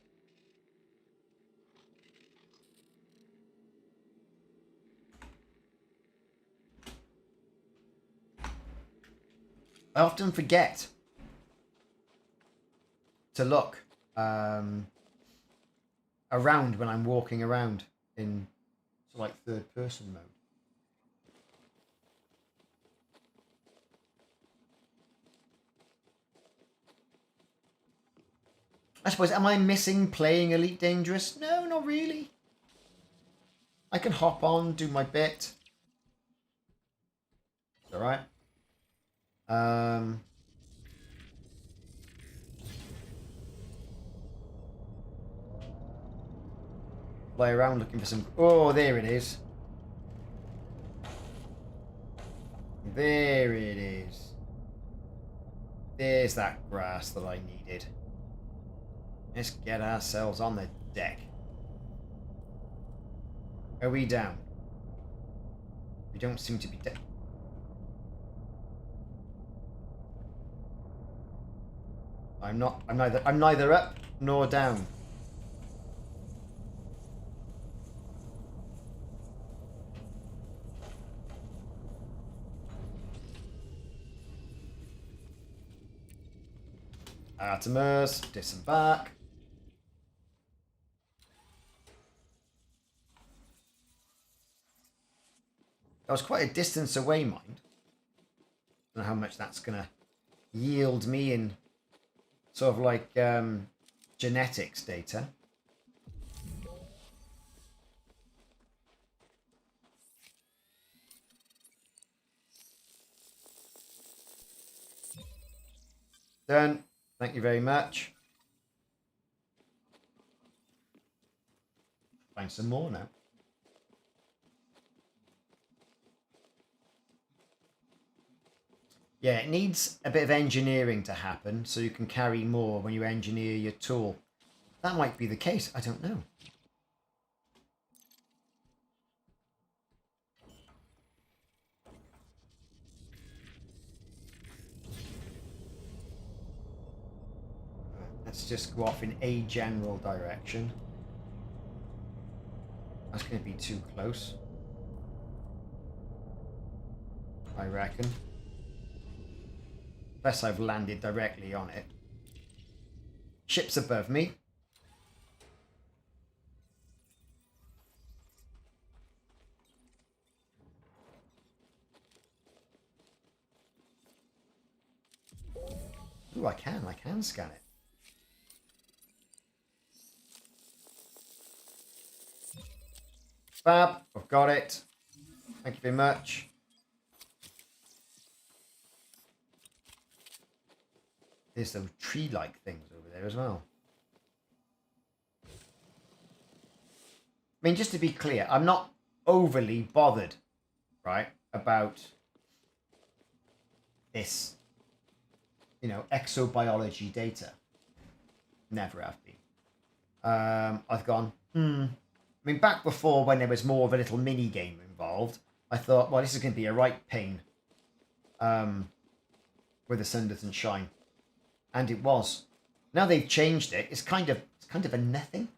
I often forget to look around when I'm walking around in sort of like third person mode. I suppose, am I missing playing Elite Dangerous? No, not really. I can hop on, do my bit. It's alright. Fly around looking for some... Oh, there it is. There it is. There's that grass that I needed. Let's get ourselves on the deck. Are we down? We don't seem to be dead. I'm neither up nor down. Artemis, disembark. That was quite a distance away, mind. I don't know how much that's going to yield me in sort of like genetics data. Done. Thank you very much. Find some more now. Yeah, it needs a bit of engineering to happen so you can carry more when you engineer your tool. That might be the case. I don't know. Let's just go off in a general direction. That's going to be too close, I reckon. Unless I've landed directly on it. Ship's above me. Ooh, I can scan it. Fab, I've got it. Thank you very much. There's those tree-like things over there as well. I mean, just to be clear, I'm not overly bothered, right, about this, you know, exobiology data. Never have been. I've gone, I mean, back before when there was more of a little mini game involved, I thought, well, this is going to be a right pain where the sun doesn't shine. And it was. Now they've changed it. It's kind of a nothing.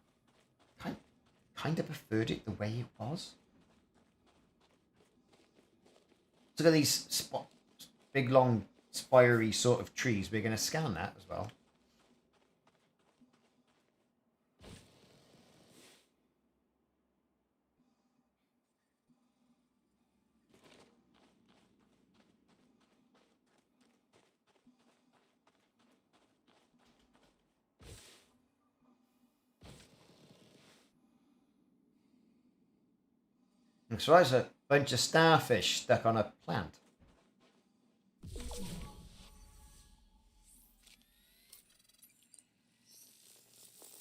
Kind of preferred it the way it was. So look at these big, long, spiry sort of trees. We're going to scan that as well. So there's a bunch of starfish stuck on a plant.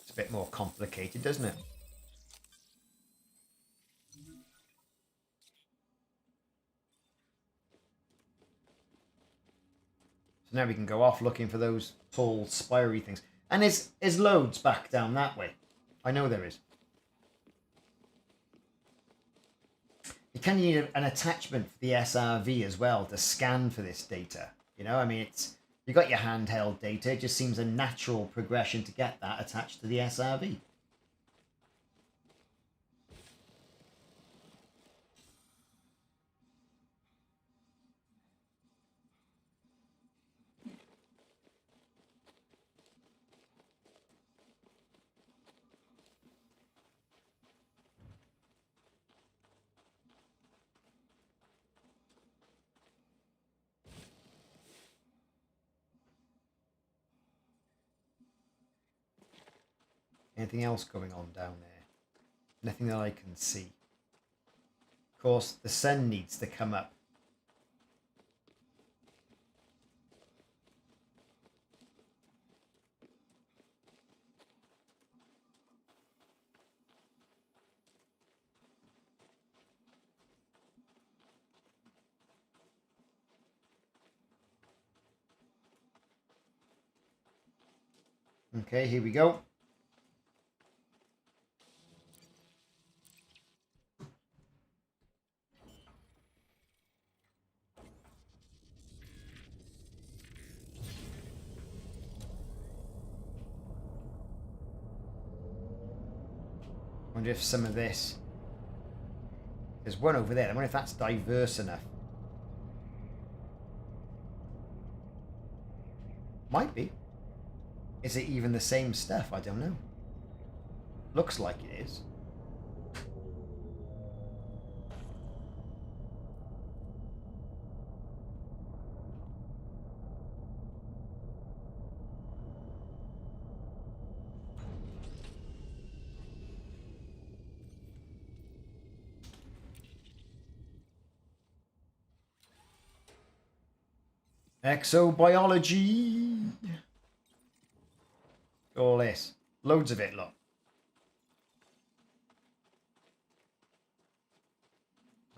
It's a bit more complicated, doesn't it? So now we can go off looking for those tall, spiry things. And there's loads back down that way. I know there is. You kind of need an attachment for the SRV as well to scan for this data. You know, I mean, you got your handheld data. It just seems a natural progression to get that attached to the SRV. Anything else going on down there? Nothing that I can see. Of course, the sun needs to come up. Okay, here we go. Wonder if some of this... There's one over there. I wonder if that's diverse enough. Might be. Is it even the same stuff? I don't know. Looks like it is. Exobiology. All this. Loads of it, look.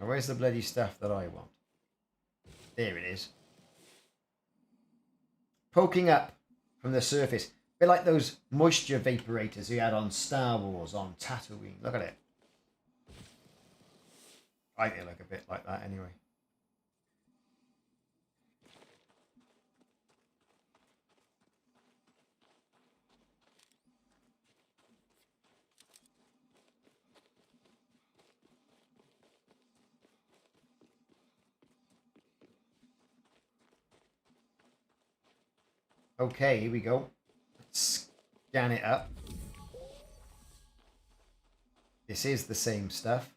Now, where's the bloody stuff that I want? There it is. Poking up from the surface. A bit like those moisture vaporators you had on Star Wars, on Tatooine. Look at it. I think they look a bit like that anyway. Okay, here we go. Let's scan it up. This is the same stuff.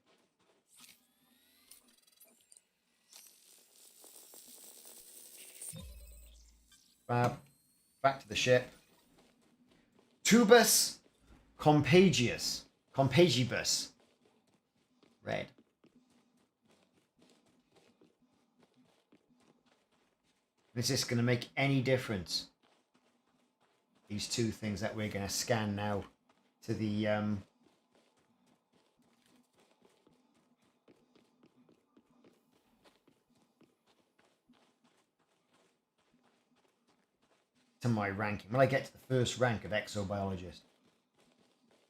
Fab. Back to the ship. Tubus Compagibus. Compagibus. Red. Is this going to make any difference? These two things that we're going to scan now to the to my ranking. When I get to the first rank of exobiologist,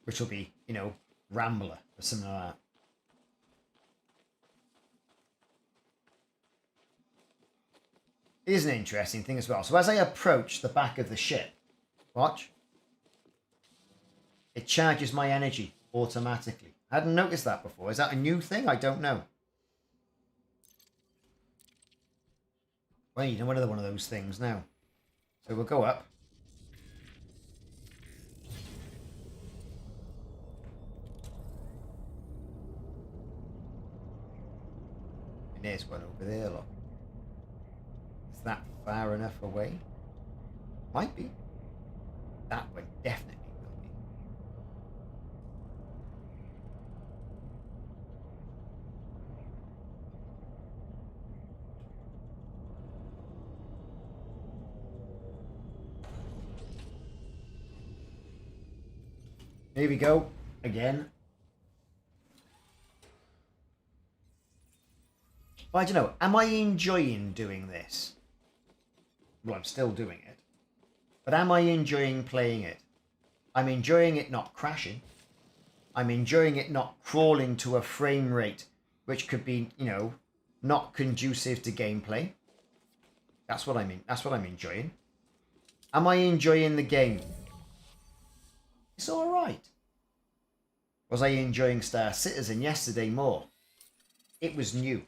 which will be, you know, Rambler or something like that. Here's an interesting thing as well. So as I approach the back of the ship, watch, it charges my energy automatically. I hadn't noticed that before. Is that a new thing? I don't know. Well, you know, another one of those things now. So we'll go up. And there's one over there, look. Is that far enough away? Might be. That one definitely will be. Here we go. Again. But I don't know. Am I enjoying doing this? Well, I'm still doing it. But am I enjoying playing it? I'm enjoying it not crashing. I'm enjoying it not crawling to a frame rate which could be, you know, not conducive to gameplay. That's what I mean. That's what I'm enjoying. Am I enjoying the game? It's all right. Was I enjoying Star Citizen yesterday more? It was new.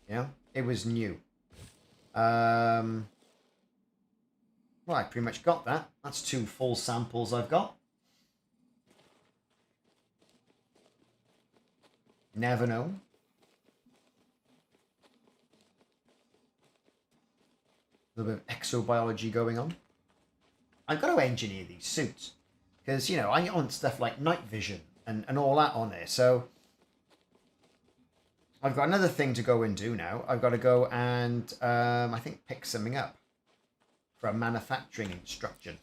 Yeah, it was new. Well, I pretty much got that. That's 2 full samples I've got. Never know. A little bit of exobiology going on. I've got to engineer these suits. Because, you know, I want stuff like night vision and all that on there. So I've got another thing to go and do now. I've got to go and, I think, pick something up for a manufacturing instruction.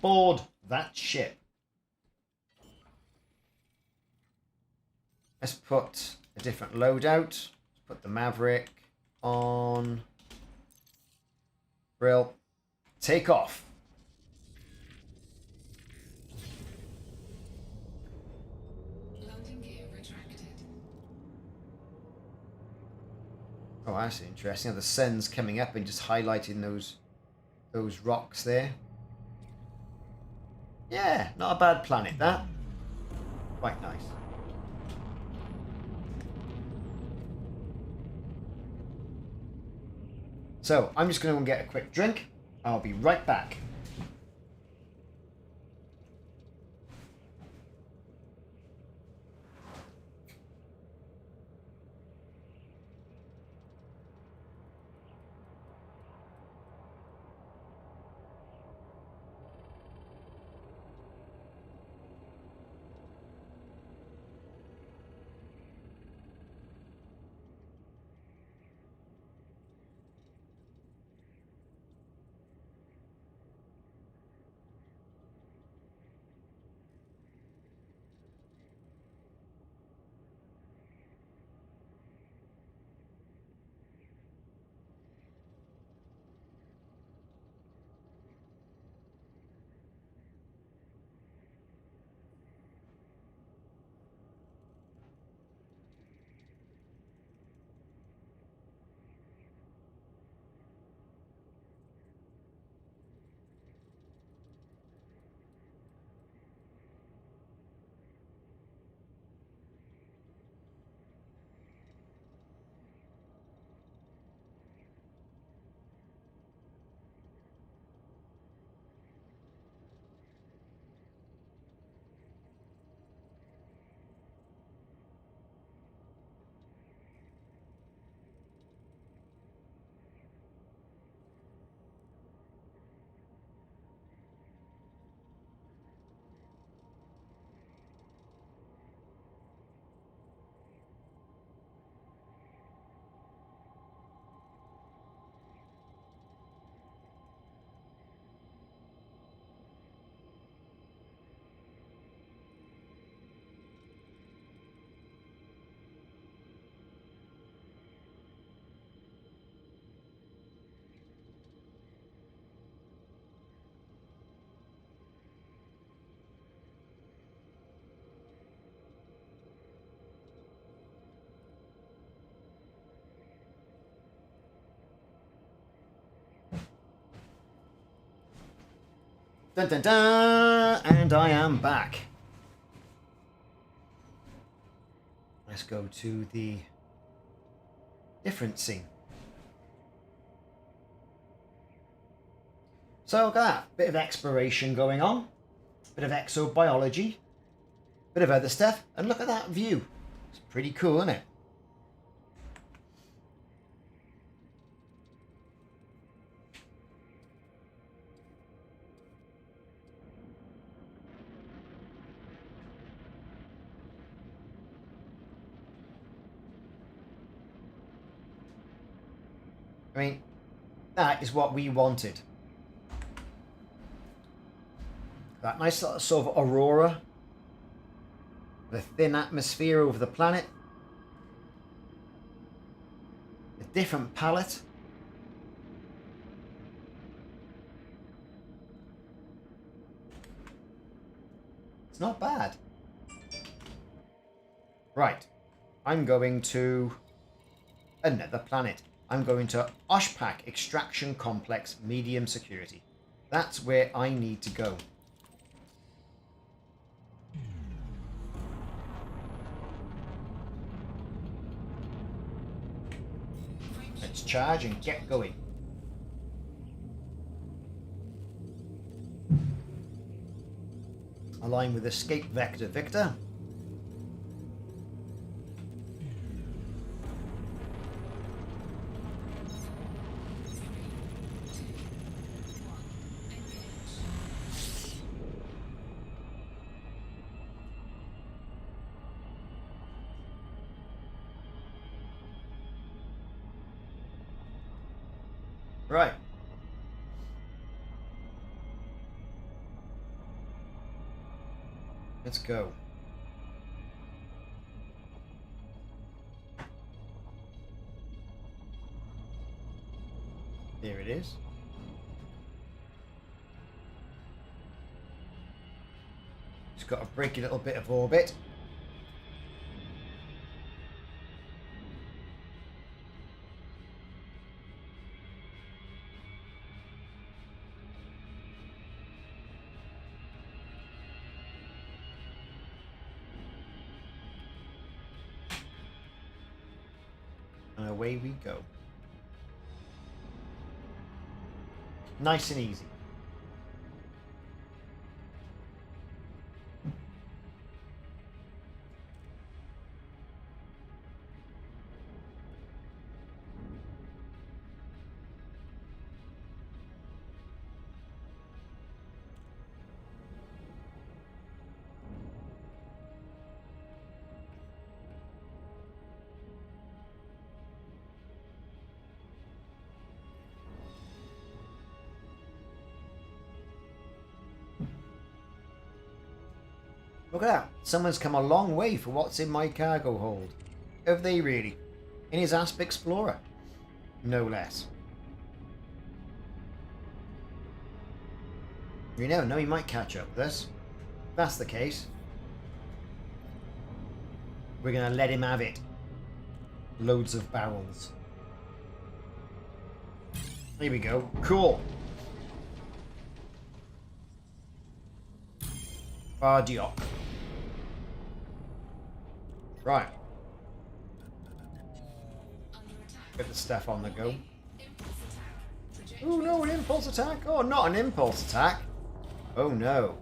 Board that ship. Let's put a different loadout. Let's put the Maverick on. Brill. Take off. Landing gear retracted. Oh, that's interesting. The sun's coming up and just highlighting those rocks there. Yeah, not a bad planet, that. Quite nice. So, I'm just going to go and get a quick drink. I'll be right back. Dun dun dun! And I am back. Let's go to the different scene. So look at that. Bit of exploration going on. Bit of exobiology. Bit of other stuff. And look at that view. It's pretty cool, isn't it? I mean, that is what we wanted. That nice sort of aurora. The thin atmosphere over the planet. A different palette. It's not bad. Right. I'm going to another planet. I'm going to Oshpak Extraction Complex Medium Security. That's where I need to go. Let's charge and get going. Align with escape vector Victor. Right. Let's go. There it is. Just got to break a little bit of orbit. And away we go. Nice and easy. Look at that. Someone's come a long way for what's in my cargo hold. Have they really? In his Asp Explorer. No less. You never know, he might catch up with us. If that's the case, we're going to let him have it. Loads of barrels. Here we go. Cool. Bardiok. Right. Get the stuff on the go. Oh no, an impulse attack? Oh, not an impulse attack. Oh no.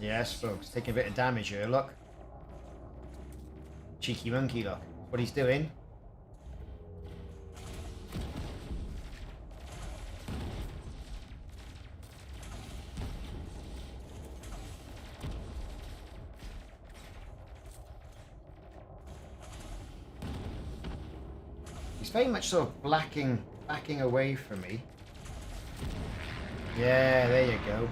Yes, folks, taking a bit of damage here, look. Cheeky monkey, look. What he's doing. He's very much sort of backing away from me. Yeah, there you go.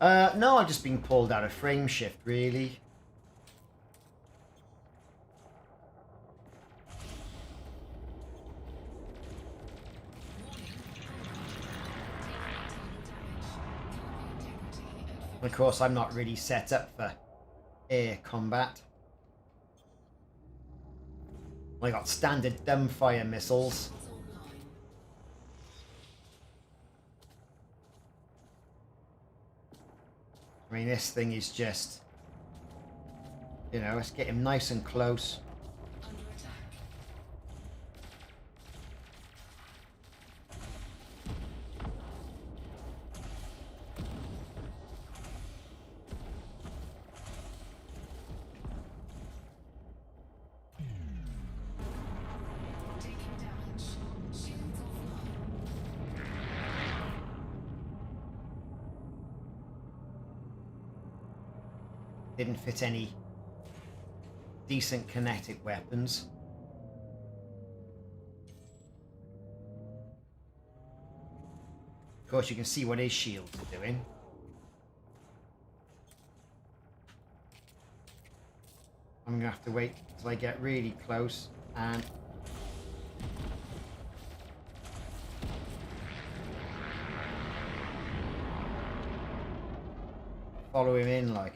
No, I've just been pulled out of frame shift, really. Of course, I'm not really set up for air combat. I got standard dumbfire missiles. I mean, this thing is just, you know, let's get him nice and close. Didn't fit any decent kinetic weapons. Of course, you can see what his shields are doing. I'm gonna have to wait until I get really close and follow him in, like.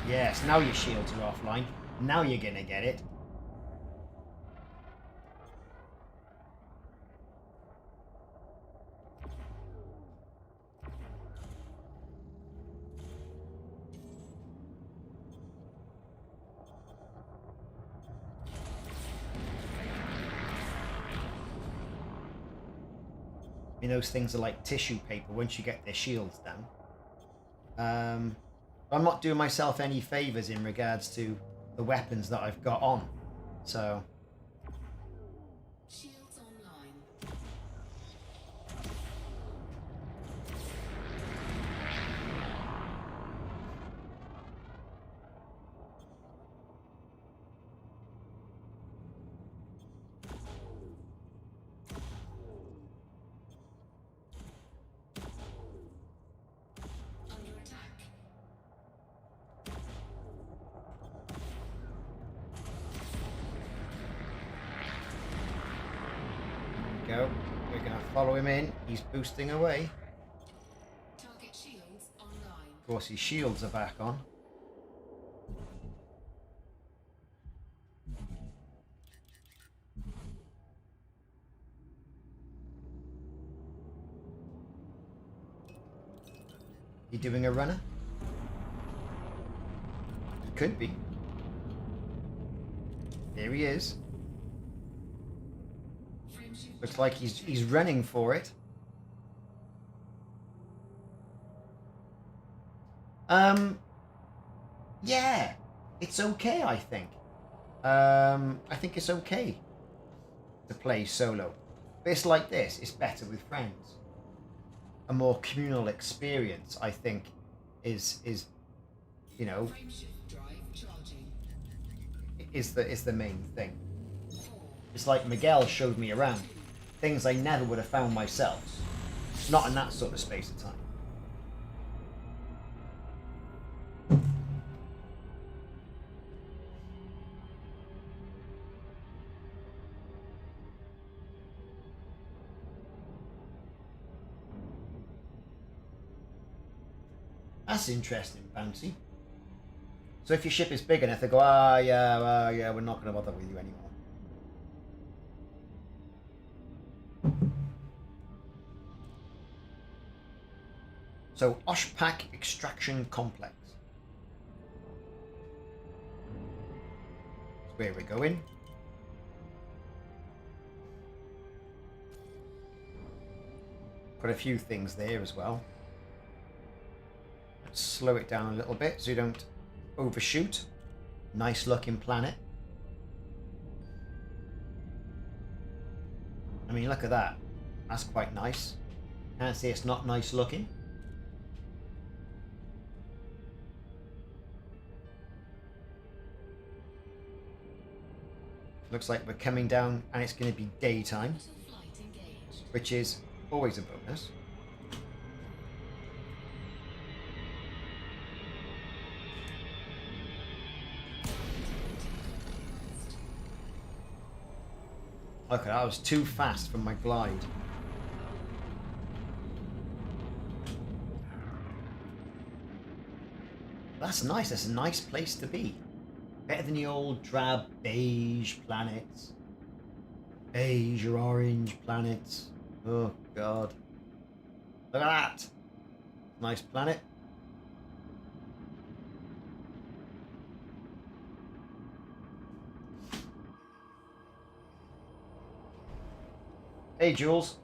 Yes, now your shields are offline. Now you're gonna get it. I mean, those things are like tissue paper once you get their shields down. I'm not doing myself any favors in regards to the weapons that I've got on. So Shields online. Under attack. go. We're gonna follow him in. He's boosting away. Target shields online. Of course, his shields are back on. You doing a runner? It could be. There he is. Looks like he's running for it. Yeah, it's okay, I think. I think it's okay to play solo. But it's like this, it's better with friends. A more communal experience, I think, is you know, is the main thing. It's like Miguel showed me around things I never would have found myself, not in that sort of space of time. That's interesting, Bouncy. So if your ship is big enough, they go, yeah, we're not going to bother with you anymore. So, Oshpak Extraction Complex. That's where we're going. Put a few things there as well. Let's slow it down a little bit so you don't overshoot. Nice looking planet. I mean, look at that. That's quite nice. Can't say it's not nice looking. Looks like we're coming down and it's going to be daytime, Orbital flight engaged. which is always a bonus. Okay, that was too fast for my glide. That's nice. That's a nice place to be. Better than the old drab beige planets. Beige or orange planets. Oh, God. Look at that. Nice planet. Hey, Jules.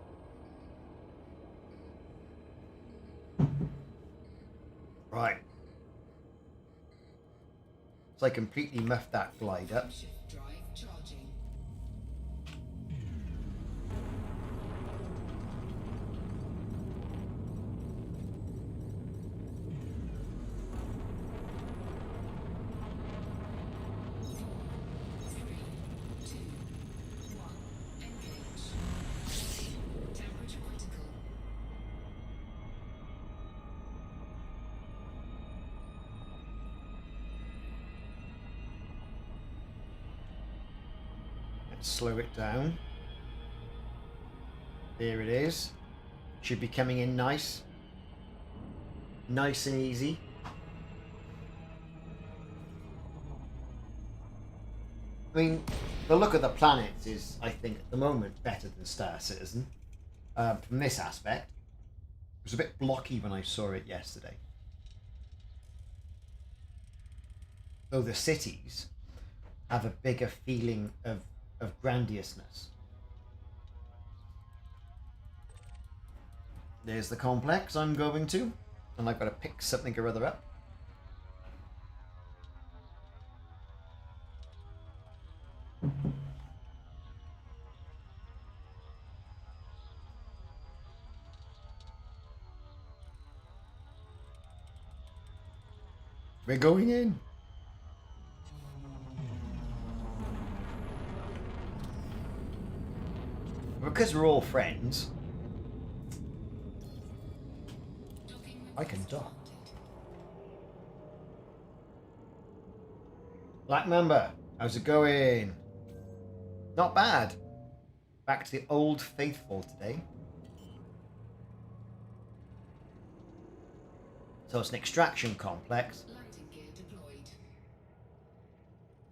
Right. So I completely muffed that glide up. Shift drive charging. Three, two, one, engage. Temperature critical. Let's slow it down. There it is. Should be coming in nice. Nice and easy. I mean, the look of the planet is, I think, at the moment, better than Star Citizen. From this aspect. It was a bit blocky when I saw it yesterday. Though the cities have a bigger feeling of grandiousness. There's the complex I'm going to, and I've got to pick something or other up. We're going in. Because we're all friends, I can dock. Black Mamba, how's it going? Not bad. Back to the old faithful today. So it's an extraction complex. Landing gear deployed.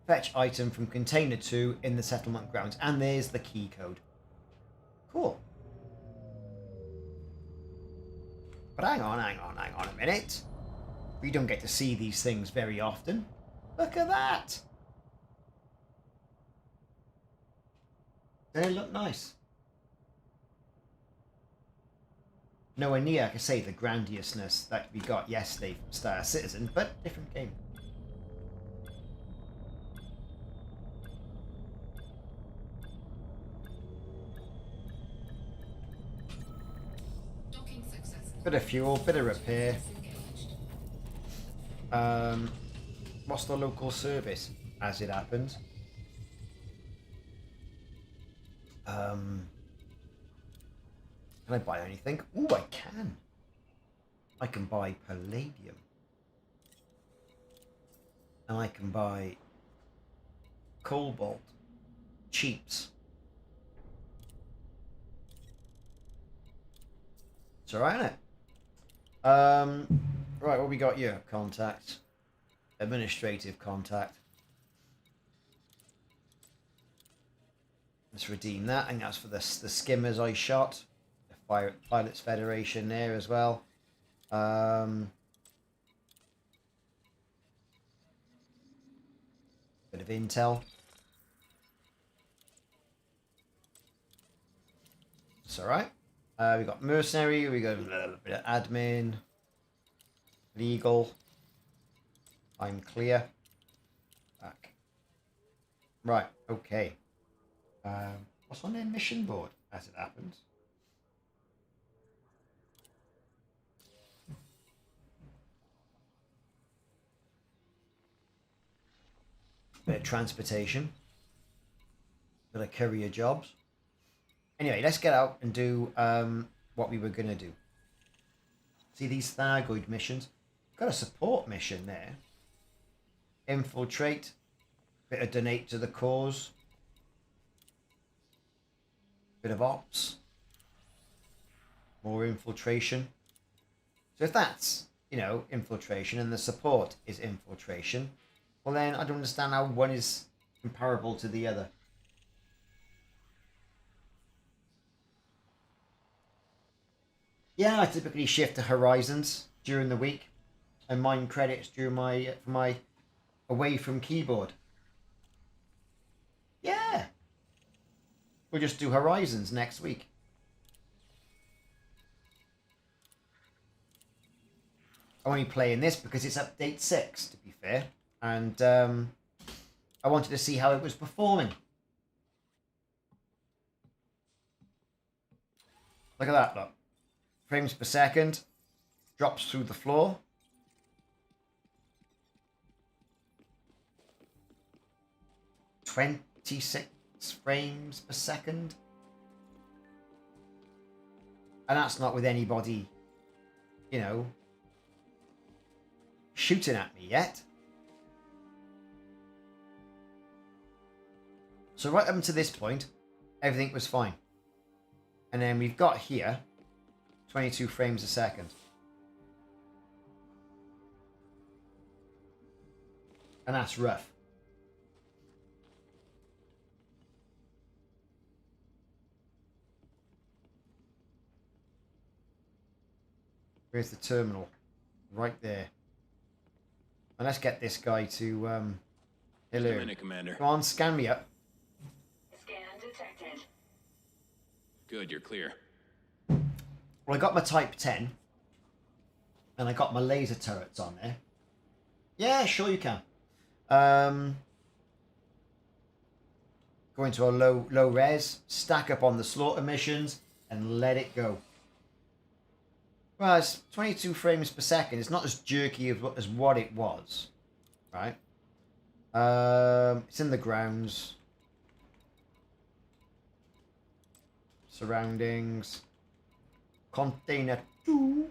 Fetch item from container 2 in the settlement grounds. And there's the key code. Cool. But hang on a minute. We don't get to see these things very often. Look at that. They look nice. Nowhere near, I can say, the grandiousness that we got yesterday from Star Citizen, but different game. Docking successful. Bit of fuel, bit of repair. Engaged. What's the local service, as it happens? Can I buy anything? Ooh, I can. I can buy palladium. And I can buy cobalt. Cheaps. It's alright, isn't it? Right, what we got here? Contact. Administrative contact. Let's redeem that. I think that's for the skimmers I shot. The Pilots Federation there as well. Bit of intel. It's alright. We got mercenary, we got a little bit of admin. Legal. I'm clear. Back. Right, okay. What's on their mission board, as it happens? Bit of transportation. for the courier jobs. Anyway, let's get out and do what we were going to do. See these Thargoid missions? Got a support mission there. Infiltrate. Bit of donate to the cause. Bit of ops. More infiltration. So if that's, you know, infiltration and the support is infiltration, well then I don't understand how one is comparable to the other. Yeah, I typically shift to Horizons during the week and mine credits during for my away from keyboard. Yeah. We'll just do Horizons next week. I'm only playing this because it's update 6, to be fair. And I wanted to see how it was performing. Look at that, look. Frames per second. Drops through the floor. .26 frames per second. And that's not with anybody, you know, shooting at me yet. So right up to this point, everything was fine. And then we've got here 22 frames a second. And that's rough. Where's the terminal? Right there. And let's get this guy to hello. Just a minute, Commander. Come on, scan me up. Scan detected. Good, you're clear. Well, I got my Type 10. And I got my laser turrets on there. Yeah, sure you can. Go into a low res, stack up on the slaughter missions, and let it go. Well, it's 22 frames per second. It's not as jerky as what it was, right? It's in the grounds. Surroundings. Container 2.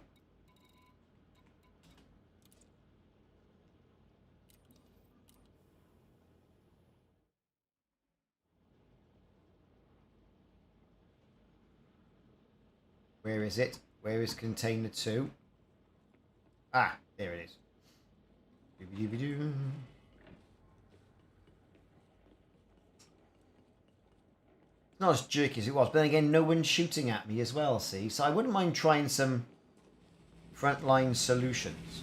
Where is it? Where is container 2? Ah, there it is. Not as jerky as it was, but then again, no one's shooting at me as well, see? So I wouldn't mind trying some frontline solutions.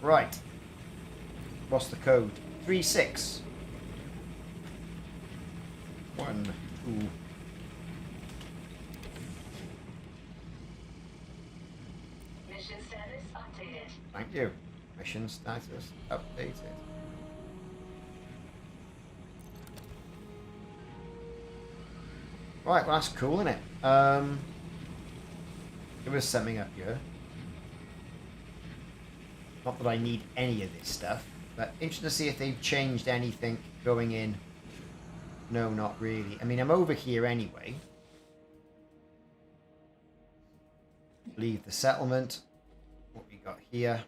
Right. What's the code? 36. 1, 2. Mission status updated. Thank you. Mission status updated. Right, well that's cool, isn't it? There was something up here. Not that I need any of this stuff, but interesting to see if they've changed anything going in. No, not really. I mean, I'm over here anyway. Leave the settlement. What we got here?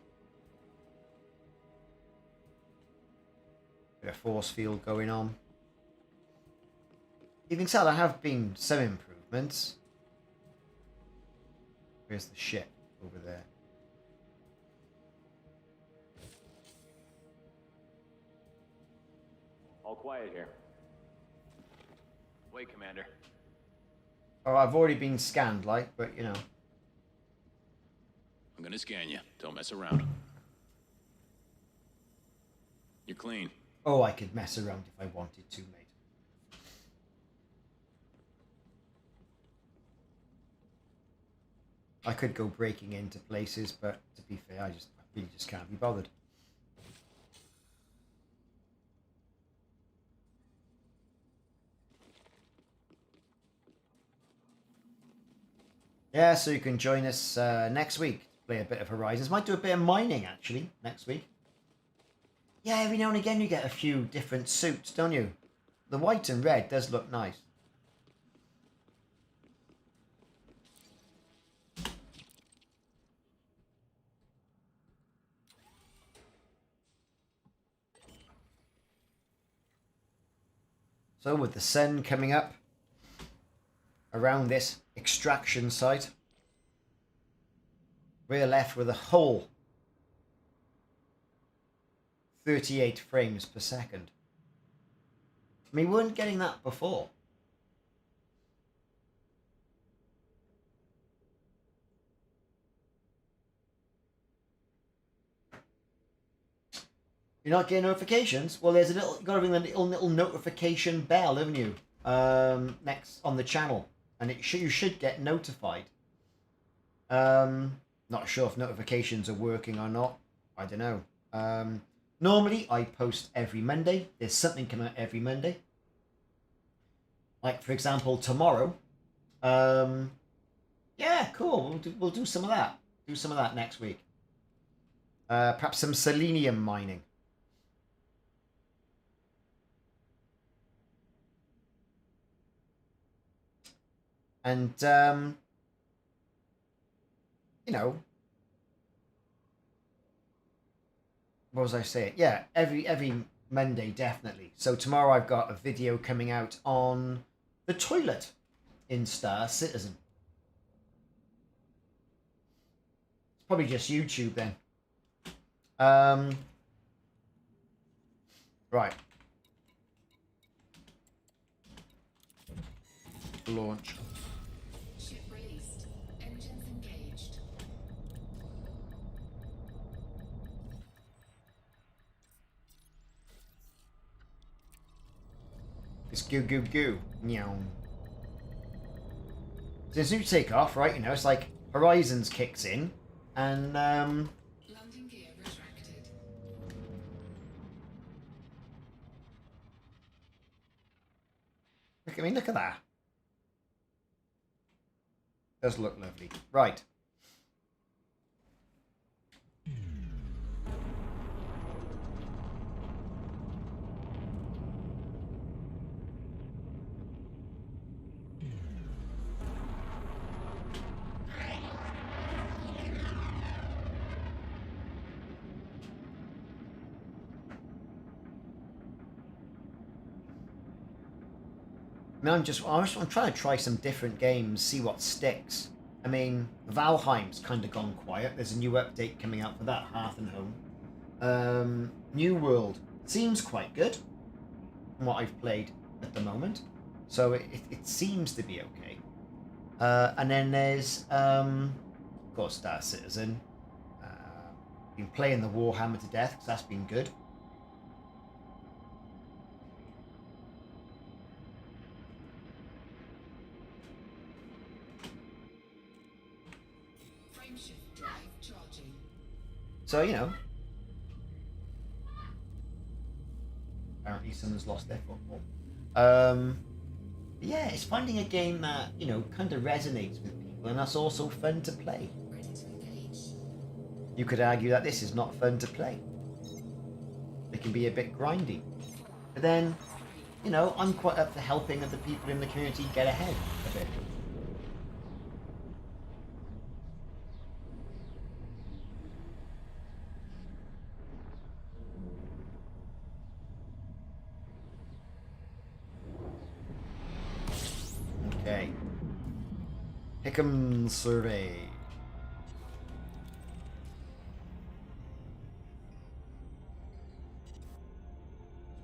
Bit of force field going on. You can tell there have been some improvements. Where's the ship? Over there. All quiet here. Wait, Commander. Oh, I've already been scanned, like, but you know. I'm gonna scan you. Don't mess around. You're clean. Oh, I could mess around if I wanted to, mate. I could go breaking into places, but to be fair, I really just can't be bothered. Yeah, so you can join us next week play a bit of Horizons. Might do a bit of mining, actually, next week. Yeah, every now and again you get a few different suits, don't you? The white and red does look nice. So with the sun coming up around this extraction site, we're left with a whole 38 frames per second. I mean, we weren't getting that before. You're not getting notifications? Well, there's a little, got to ring the little notification bell, haven't you? Next on the channel, and you should get notified. Not sure if notifications are working or not. I don't know. Normally, I post every Monday. There's something coming out every Monday. Like, for example, tomorrow. Yeah, cool. We'll do some of that. Do some of that next week. Perhaps some selenium mining. And, you know, what was I saying? Yeah, every Monday, definitely. So tomorrow I've got a video coming out on the toilet in Star Citizen. It's probably just YouTube then. Right. Launch. Ship released. Engines engaged. It's goo goo goo. Meow. So as soon as you take off, right, you know, it's like Horizons kicks in and Landing gear retracted. look, I mean, look at that. Does look lovely. Right. I mean, I'm trying to try some different games, see what sticks. I mean, Valheim's kind of gone quiet. There's a new update coming out for that, Hearth and Home. New World seems quite good from what I've played at the moment. So it seems to be okay. And then there's, of course, Star Citizen. Been playing the Warhammer to death, because that's been good. Frameshift drive charging. So, you know. Apparently someone's lost their football. Yeah, it's finding a game that, you know, kind of resonates with people, and that's also fun to play. Ready to engage. You could argue that this is not fun to play. It can be a bit grindy. But then, you know, I'm quite up for helping other people in the community get ahead a bit. Okay. Hickam survey.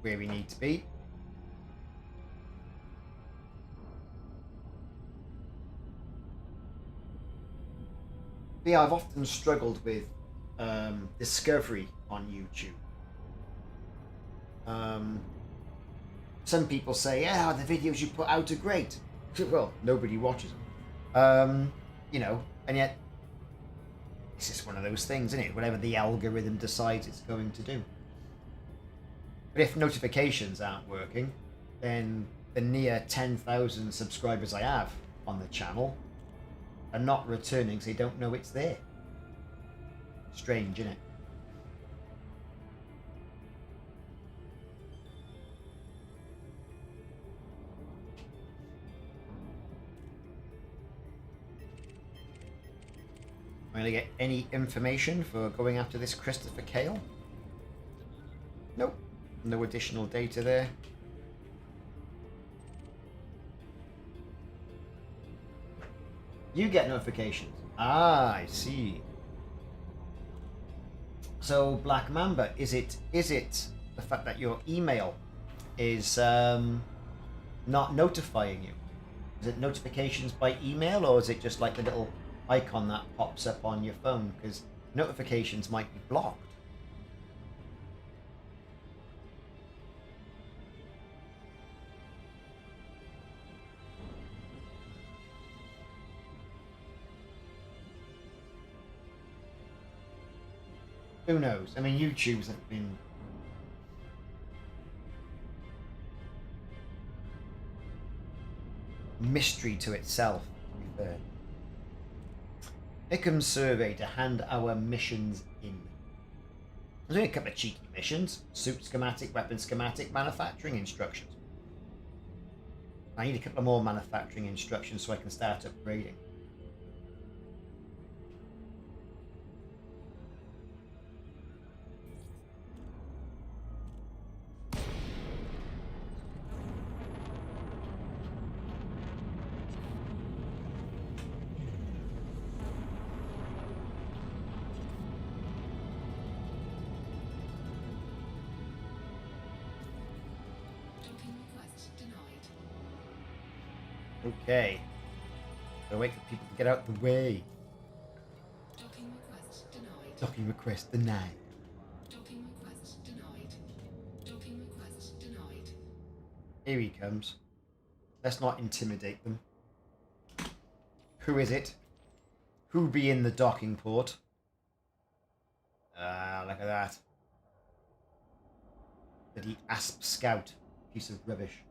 Where we need to be. But yeah, I've often struggled with discovery on YouTube. Some people say, yeah, the videos you put out are great. Well, nobody watches them. You know, and yet it's just one of those things, isn't it? Whatever the algorithm decides it's going to do. But if notifications aren't working, then the near 10,000 subscribers I have on the channel are not returning, so they don't know it's there. Strange, isn't it? Am I going to get any information for going after this Christopher Cale? Nope. No additional data there. You get notifications. Ah, I see. So, Black Mamba, is it the fact that your email is not notifying you? Is it notifications by email, or is it just like the little icon that pops up on your phone? Because notifications might be blocked. Who knows? I mean, YouTube's have been mystery to itself, to be fair. Ickham survey to hand our missions in. There's only a couple of cheeky missions. Suit schematic, weapon schematic, manufacturing instructions. I need a couple of more manufacturing instructions so I can start upgrading. Docking request denied. Okay. Gotta wait for people to get out the way. Docking request denied. Docking request denied. Docking request denied. Docking request denied. Here he comes. Let's not intimidate them. Who is it? Who be in the docking port? Ah, look at that. Bloody Asp Scout. Piece of rubbish.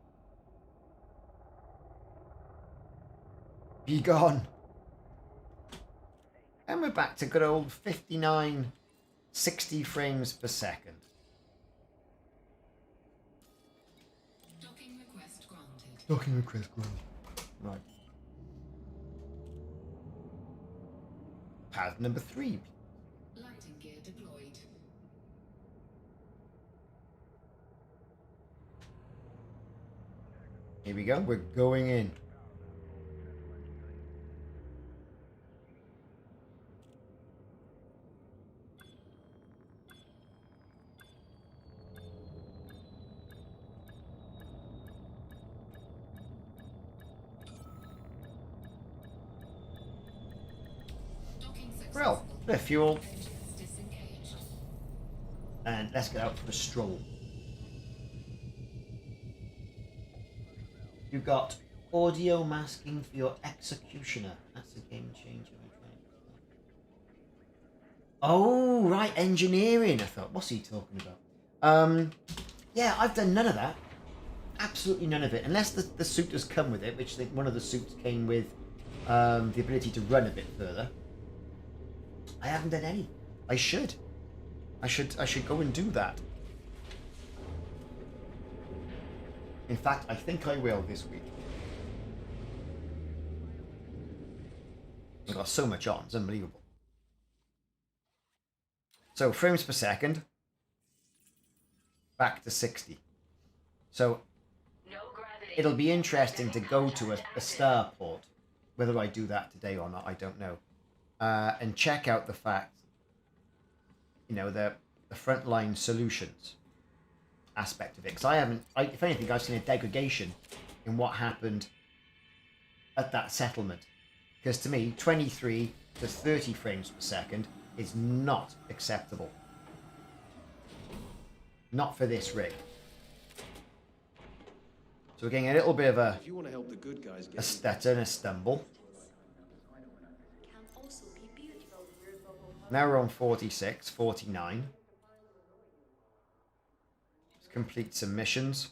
Be gone. And we're back to good old 59, 60 frames per second. Docking request granted. Docking request granted. Right. Pad number 3. Landing gear deployed. Here we go. We're going in. Docking successful. Well, bit of fuel. Engines disengaged. And let's get out for a stroll. You got audio masking for your executioner. That's a game changer. Oh, right, engineering. I thought, what's he talking about? Yeah, I've done none of that. Absolutely none of it. Unless the suit has come with it, which one of the suits came with the ability to run a bit further. I haven't done any. I should. I should go and do that. In fact, I think I will this week. I've got so much on, it's unbelievable. So, frames per second. Back to 60. So, it'll be interesting to go to a starport. Whether I do that today or not, I don't know. And check out the fact, you know, the frontline solutions aspect of it, because if anything, I've seen a degradation in what happened at that settlement, because to me 23 to 30 frames per second is not acceptable, not for this rig. So we're getting a little bit of a If you want to help the good guys get stutter and a stumble. Now we're on 46, 49. Complete some missions.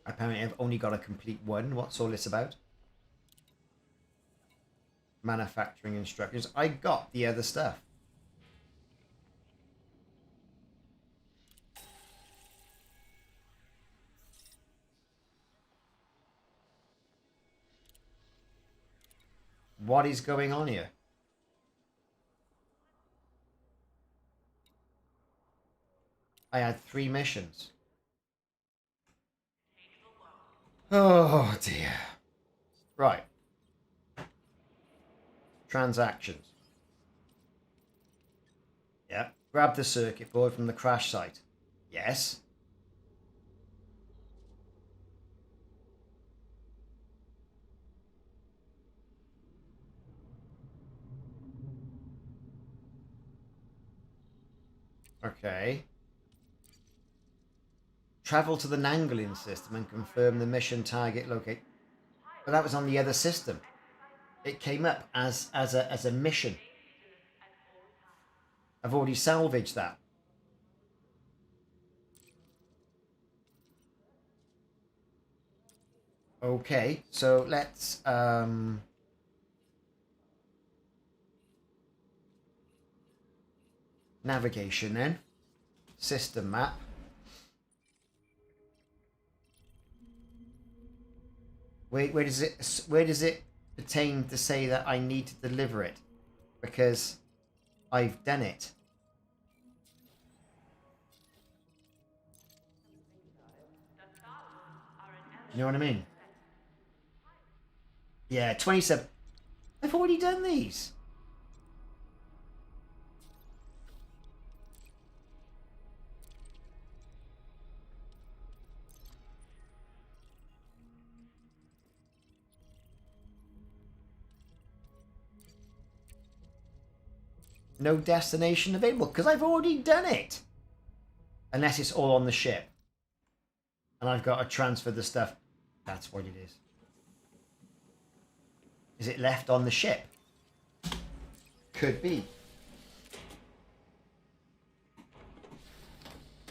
Apparently I've only got to complete one. What's all this about? manufacturing instructions. I got the other stuff. What is going on here? I had 3 missions. Oh dear. Right. Transactions. Yep. Grab the circuit board from the crash site. Yes. Okay. Travel to the Nangolin system and confirm the mission target locate. But that was on the other system. It came up as a mission. I've already salvaged that. Okay, so let's navigation then. System map. Where does it pertain to say that I need to deliver it? Because I've done it. You know what I mean? Yeah, 27. I've already done these. No destination available because I've already done it. Unless it's all on the ship. And I've got to transfer the stuff. That's what it is. Is it left on the ship? Could be.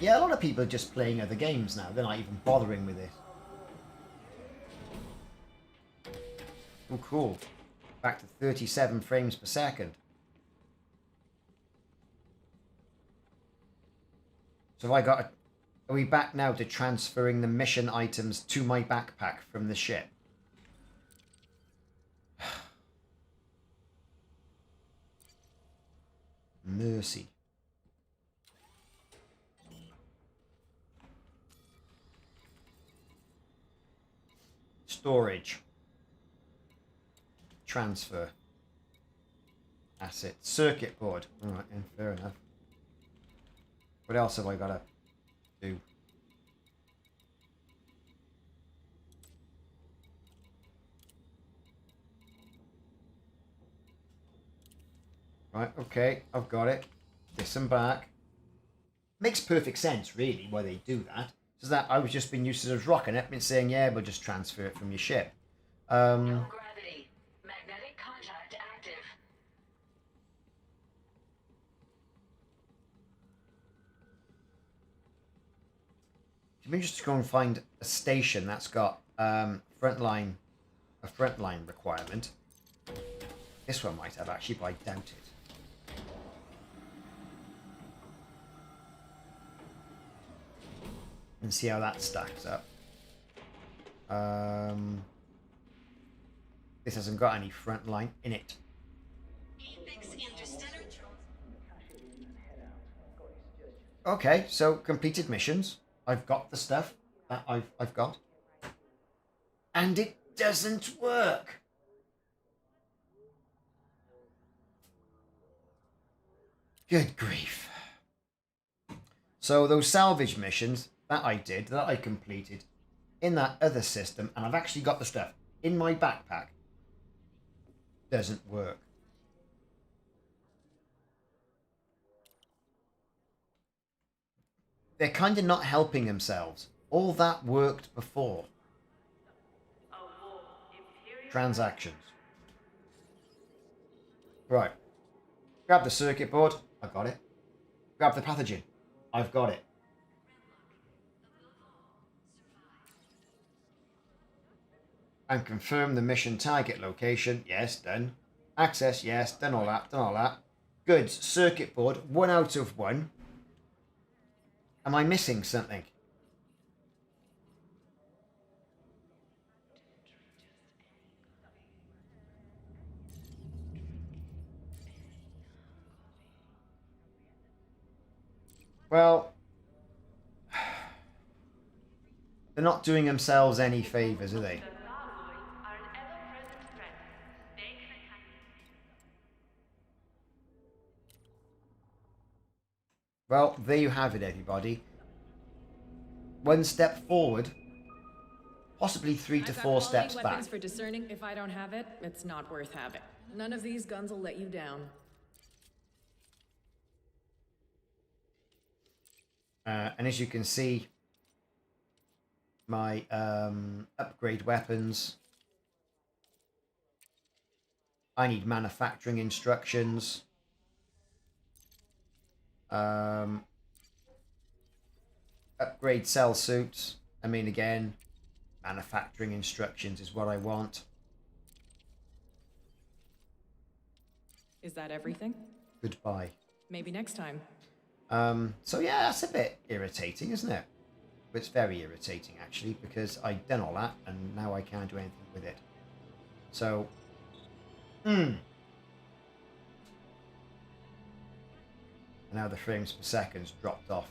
Yeah, a lot of people are just playing other games now. They're not even bothering with this. Oh, cool. Back to 37 frames per second. So I got... Are we back now to transferring the mission items to my backpack from the ship? Mercy. Storage. Transfer. Asset. Circuit board. Alright, yeah, fair enough. What else have I got to do? Right, okay, I've got it. Disembark. Makes perfect sense, really, why they do that. So that I was just being used as rocking it, been saying, yeah, we'll just transfer it from your ship. No gravity. Magnetic contact active. Let me just go and find a station that's got a frontline requirement. This one might have actually, but I doubt it. And see how that stacks up. This hasn't got any frontline in it. Okay, so completed missions. I've got the stuff that I've got. And it doesn't work. Good grief. So those salvage missions that I did, that I completed in that other system, and I've actually got the stuff in my backpack, doesn't work. They're kind of not helping themselves. All that worked before. Transactions. Right. Grab the circuit board. I got it. Grab the pathogen. I've got it. And confirm the mission target location. Yes, done. Access, yes. Done all that. Done all that. Goods. Circuit board. 1 out of 1. Am I missing something? Well, they're not doing themselves any favors, are they? Well, there you have it, everybody. 1 step forward, possibly 3 to 4 steps back. Weapons for discerning. If I don't have it, it's not worth having. None of these guns will let you down. And as you can see, my upgrade weapons. I need manufacturing instructions. Upgrade cell suits. I mean, again, manufacturing instructions is what I want. Is that everything? Goodbye. Maybe next time. So yeah, that's a bit irritating, isn't it? It's very irritating, actually, because I've done all that, and now I can't do anything with it. So, and now the frames per second's dropped off.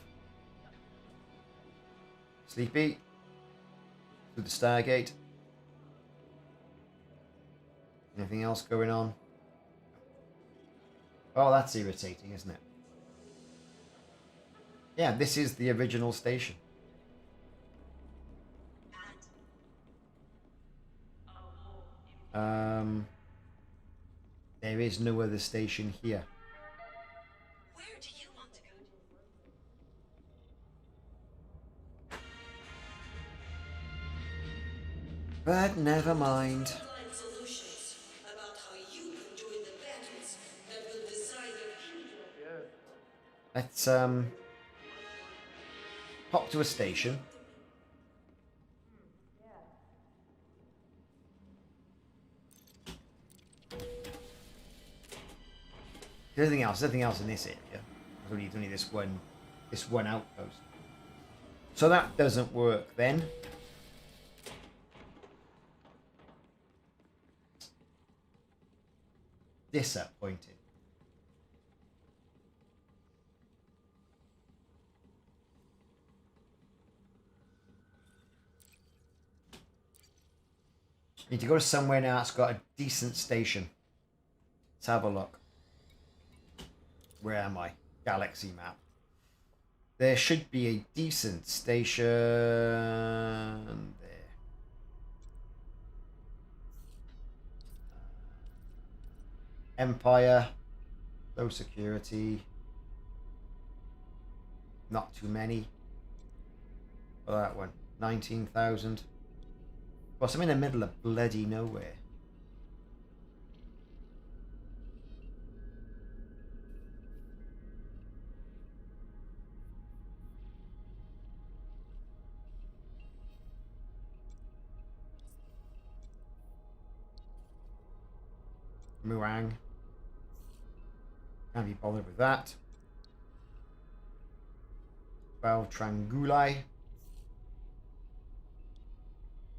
Sleepy. Through the Stargate. Anything else going on? Oh, that's irritating, isn't it? Yeah, this is the original station. There is no other station here. Where do you want to go? But never mind. Solutions about how you can join the battles that will decide your future. Let's hop to a station. There's nothing else in this area. There's only this one outpost. So that doesn't work then. Disappointed. Need to go to somewhere now that's got a decent station. Let's have a look. Where am I? Galaxy map. There should be a decent station there. Empire. Low security. Not too many. For that one. 19,000. Plus, I'm in the middle of bloody nowhere. Muang. Can't be bothered with that. 12 Tranguli.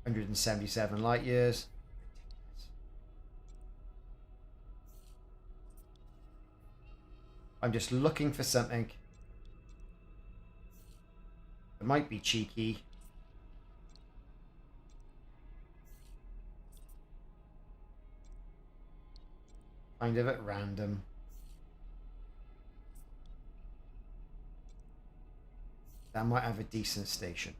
177 light years. I'm just looking for something that might be cheeky. Kind of at random. That might have a decent station.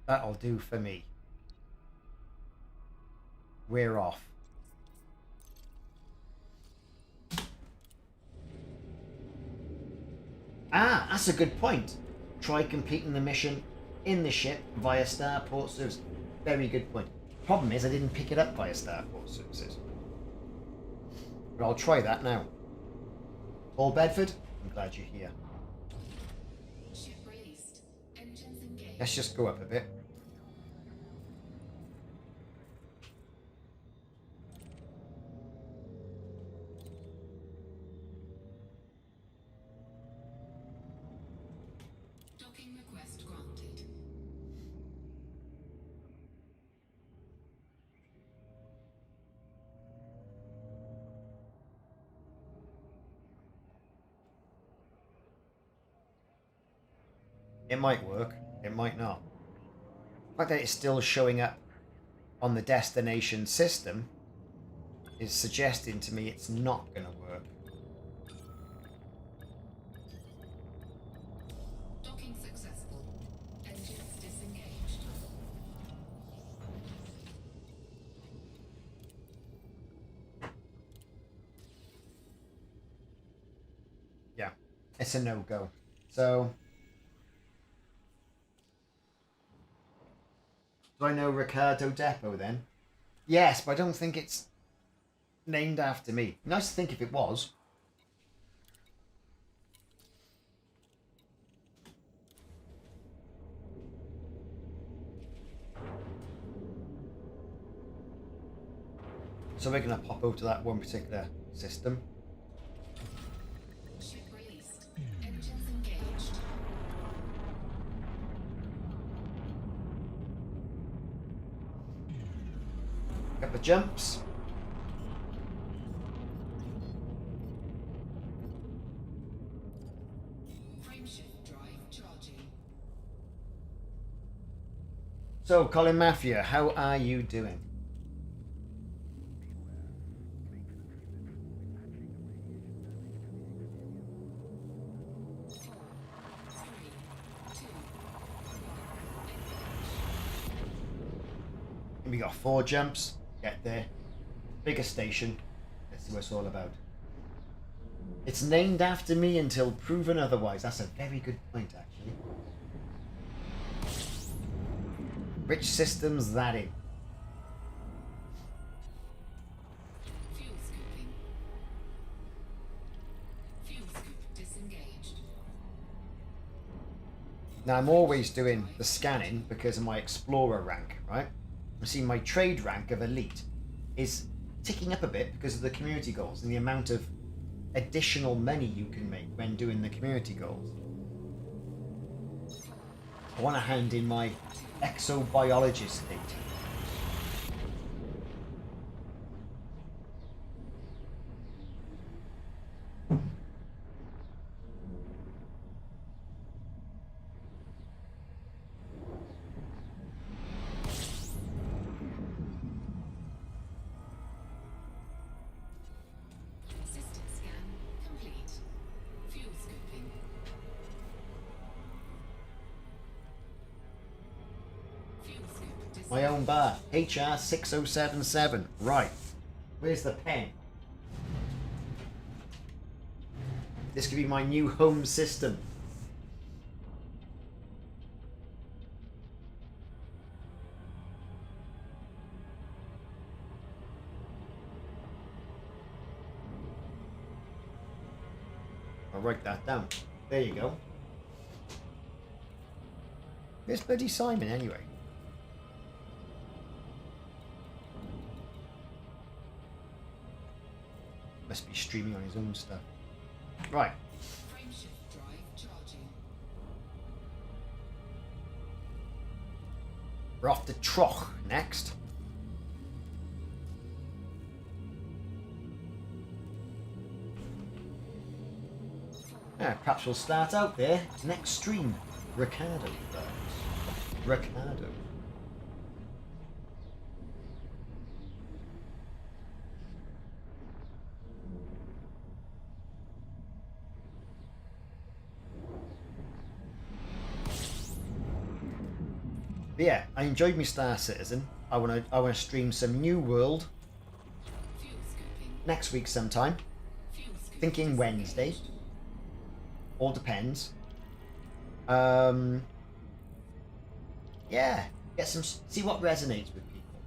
That'll do for me. We're off. Ah, that's a good point. Try completing the mission in the ship via starport service. Very good point. Problem is, I didn't pick it up via Starport services. But I'll try that now. Paul Bedford, I'm glad you're here. Ship released. Engines engaged. Let's just go up a bit. Docking request granted. It might work, it might not. The fact that it's still showing up on the destination system is suggesting to me it's not going to work. Docking successful. Engines disengaged. Yeah, it's a no-go. So, do I know Ricardo Depot then? Yes, but I don't think it's named after me. Nice to think if it was. So we're going to pop over to that one particular system. Ship released. Engines engaged. Got the jumps. Frameshift drive charging. So, Colin Mafia, how are you doing? We got 4 jumps. Get there. Bigger station. Let's see what it's all about. It's named after me until proven otherwise. That's a very good point, actually. Which system's that in? Fuel scooping. Fuel scoop disengaged. Now, I'm always doing the scanning because of my Explorer rank, right? I see my trade rank of Elite is ticking up a bit because of the community goals and the amount of additional money you can make when doing the community goals. I want to hand in my exobiologist data. System scan complete. Fuel scooping. Fuel scoop disengaged. My own bar, HR6077. Right. Where's the pen? This could be my new home system. I'll write that down. There you go. Where's bloody Simon anyway? Must be streaming on his own stuff. Right. Frameshift drive charging. We're off to Troch next. Perhaps we'll start out there next stream. Ricardo first. Ricardo. But yeah, I enjoyed my Star Citizen. I wanna stream some New World Fuel scooping. next week sometime. Fuel scoop Thinking disengaged. Wednesday. All depends. Yeah, get some. See what resonates with people.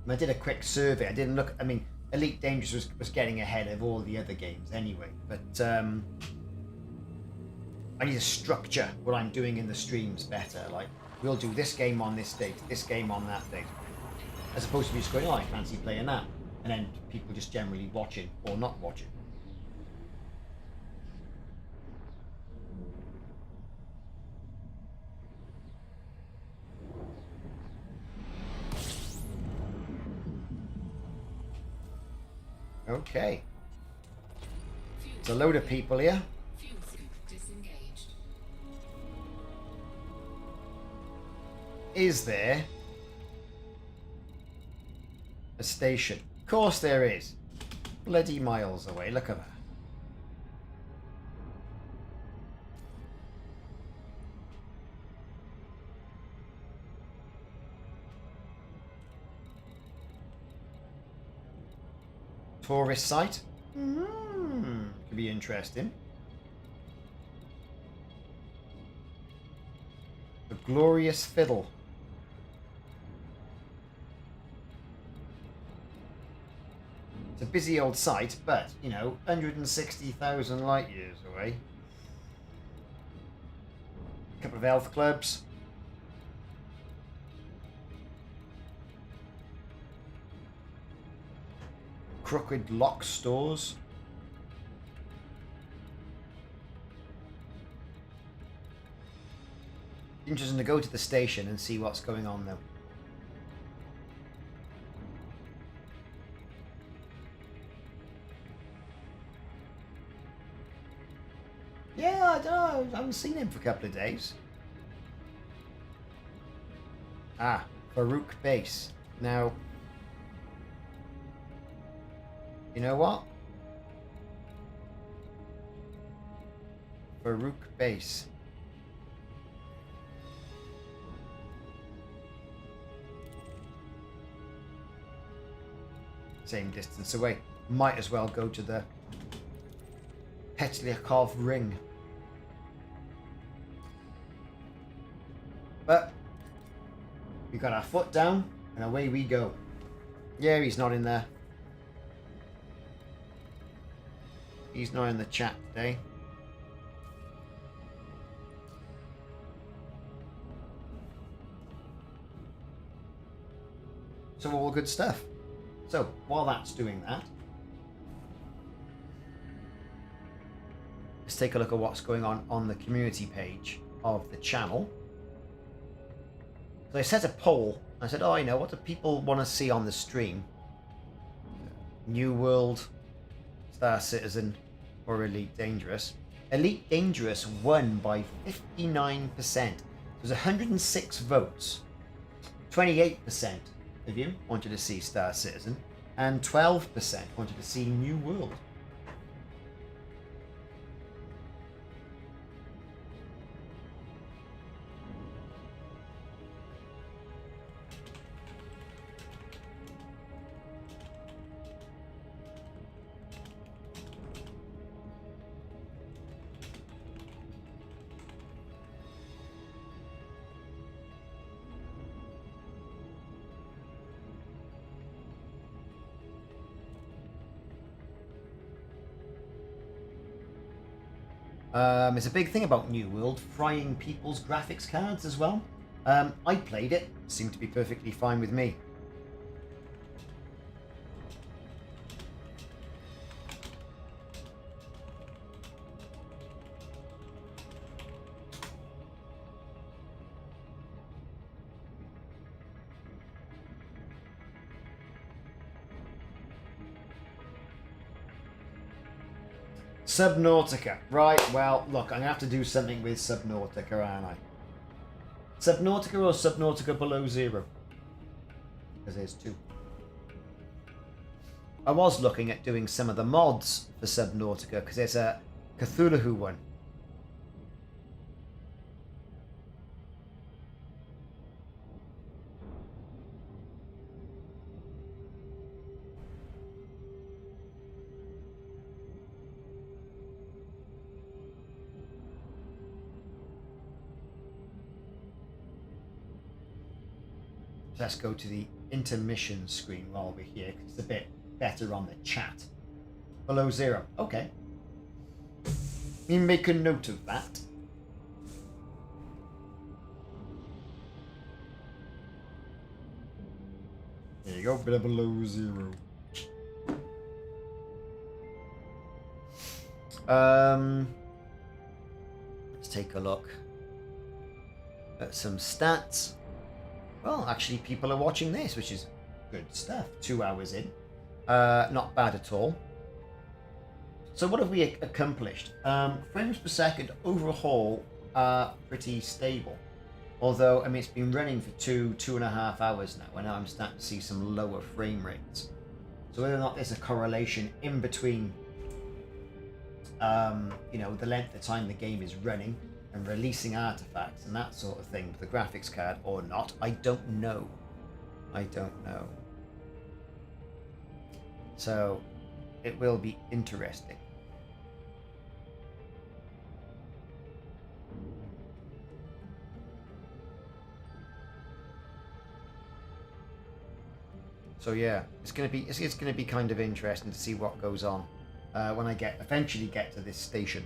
I did a quick survey. I didn't look. I mean, Elite Dangerous was getting ahead of all the other games anyway. But I need to structure what I'm doing in the streams better. Like, we'll do this game on this date, this game on that date, as opposed to just going, oh, I fancy playing that, and then people just generally watching or not watching. Okay. There's a load of people here. Fuel scoop disengaged. Is there a station? Of course there is. Bloody miles away. Look at that. Tourist site? Could be interesting. The Glorious Fiddle. It's a busy old site, but, you know, 160,000 light years away. A couple of health clubs. Crooked lock stores. Interesting to go to the station and see what's going on though. Yeah, I don't know. I haven't seen him for a couple of days. Ah, Farouk Base. Now, you know what? Farouk Base. Same distance away. Might as well go to the Petlyakov Ring. But we got our foot down and away we go. Yeah, he's not in there. He's not in the chat today. So all good stuff. So while that's doing that, let's take a look at what's going on the community page of the channel. So I set a poll. I said, oh, you know, what do people want to see on the stream? New World, Star Citizen, or Elite Dangerous. Elite Dangerous won by 59%. There's 106 votes. 28% of you wanted to see Star Citizen, and 12% wanted to see New World. It's a big thing about New World, frying people's graphics cards as well. I played it, seemed to be perfectly fine with me. Subnautica. Right, well, look, I'm going to have to do something with Subnautica, aren't I? Subnautica or Subnautica Below Zero? Because there's two. I was looking at doing some of the mods for Subnautica, because there's a Cthulhu one. Let's go to the intermission screen while we're here, 'cause it's a bit better on the chat. Below 0. Okay. We make a note of that. There you go, below 0. Let's take a look at some stats. Well, actually, people are watching this, which is good stuff. 2 hours in. Not bad at all. So what have we accomplished? Frames per second overhaul are pretty stable. Although, I mean, it's been running for 2.5 hours now, and now I'm starting to see some lower frame rates. So whether or not there's a correlation in between, you know, the length of time the game is running and releasing artifacts and that sort of thing with the graphics card or not, I don't know. I don't know. So it will be interesting. So yeah, it's gonna be kind of interesting to see what goes on when I eventually get to this station.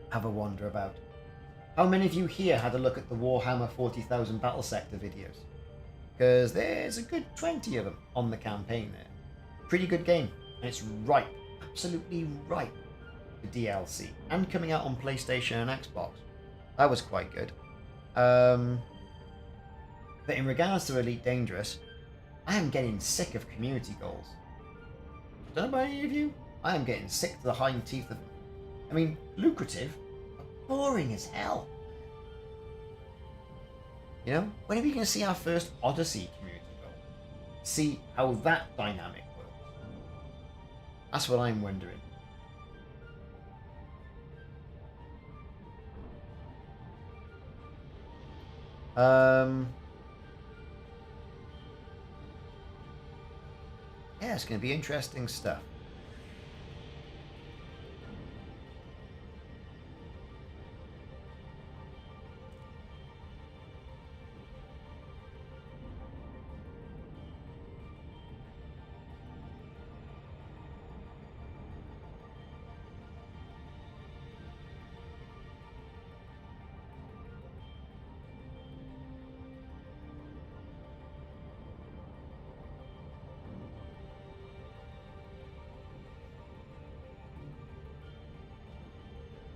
Have a wander about. How many of you here had a look at the Warhammer 40,000 Battle Sector videos? Because there's a good 20 of them on the campaign there. Pretty good game, and it's ripe, absolutely ripe for DLC, and coming out on PlayStation and Xbox. That was quite good. But in regards to Elite Dangerous, I am getting sick of community goals. Don't know about any of you? I am getting sick to the hind teeth of them. I mean, lucrative, but boring as hell. You know, when are we going to see our first Odyssey community goal? See how that dynamic works. That's what I'm wondering. Yeah, it's going to be interesting stuff.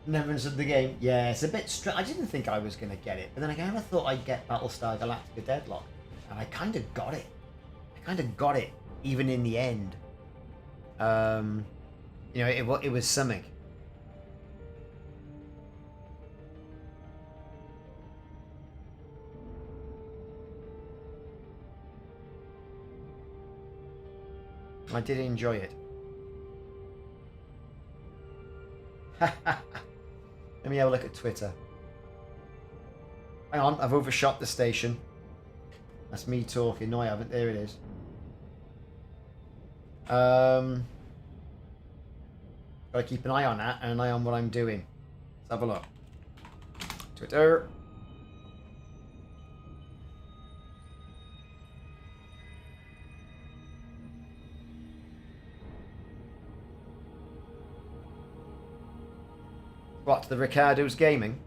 Never understood the game. Yeah, it's a bit I didn't think I was going to get it, but then I never thought I'd get Battlestar Galactica Deadlock, and I kind of got it. Even in the end. You know, it was something. I did enjoy it. Let me have a look at Twitter. Hang on, I've overshot the station. That's me talking. No, I haven't. There it is. Gotta keep an eye on that and an eye on what I'm doing. Let's have a look. Twitter. What, the Ricardos Gaming?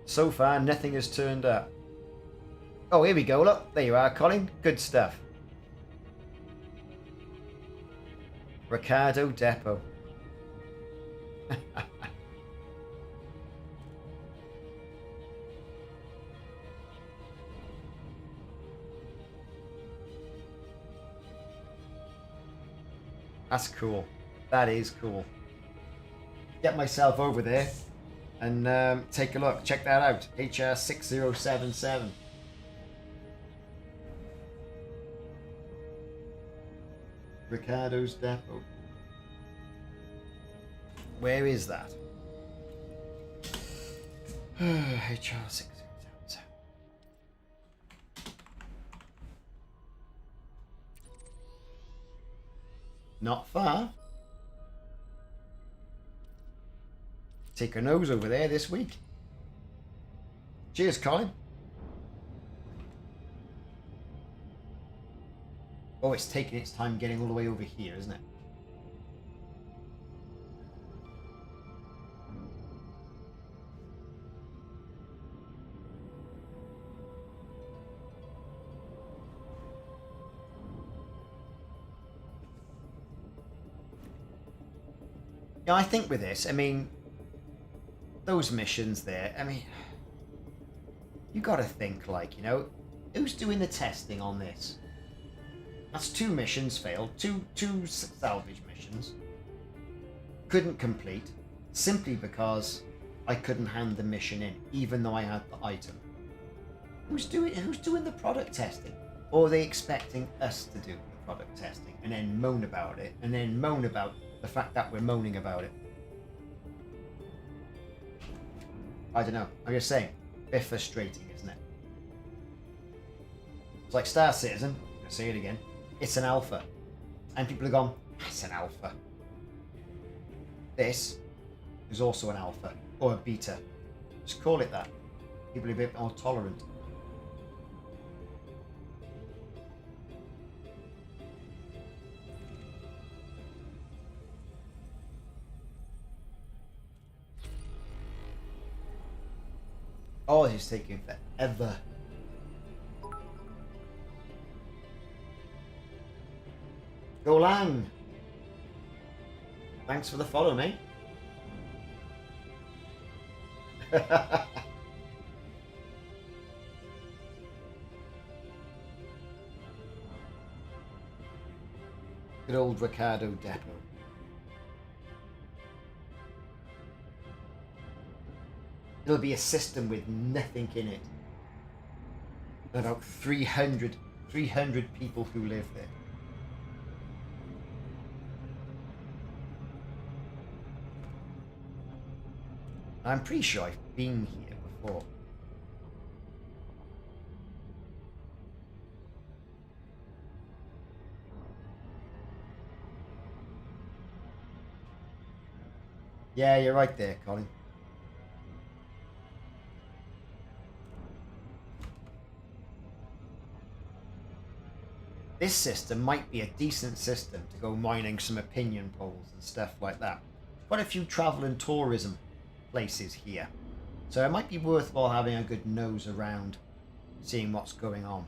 So far, nothing has turned up. Oh, here we go. Look, there you are, Colin. Good stuff. Ricardo Depot. That's cool. That is cool. Get myself over there and take a look. Check that out. HR6077. Ricardo's Depot. Where is that? HR6077. Not far. Take a nose over there this week. Cheers, Colin. Oh, it's taking its time getting all the way over here, isn't it? Yeah, I think with this, I mean, those missions there, I mean, you got to think, like, you know, who's doing the testing on this? That's 2 missions failed, two salvage missions. Couldn't complete, simply because I couldn't hand the mission in, even though I had the item. Who's doing the product testing? Or are they expecting us to do the product testing and then moan about it, and then moan about the fact that we're moaning about it? I don't know. I'm just saying, a bit frustrating, isn't it? It's like Star Citizen. I'm gonna say it again. It's an alpha, and people have gone, "It's an alpha." This is also an alpha or a beta. Just call it that. People are a bit more tolerant. Oh, this is taking forever. Go Lang. Thanks for the follow, mate. Good old Ricardo depot. It'll be a system with nothing in it. About 300 people who live there. I'm pretty sure I've been here before. Yeah, you're right there, Colin. This system might be a decent system to go mining some opinion polls and stuff like that. Quite a few travel and tourism places here. So it might be worthwhile having a good nose around, seeing what's going on.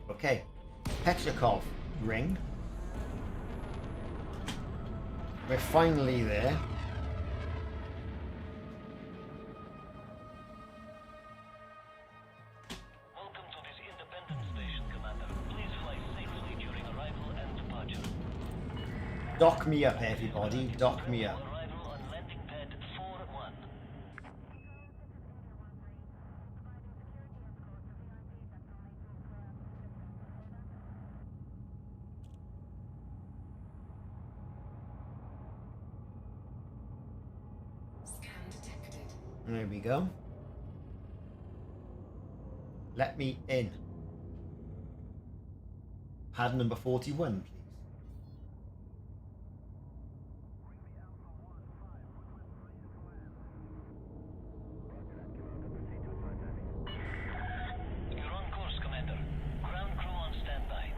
Okay, Petrikov ring. We're finally there. Welcome to this independent station, Commander. Please fly safely during arrival and departure. Dock me up, everybody. Dock me up. Arrival on landing pad 4-1. Scan detected. There we go. Let me in. Pad number 41, please. You're on course, Commander. Ground crew on standby.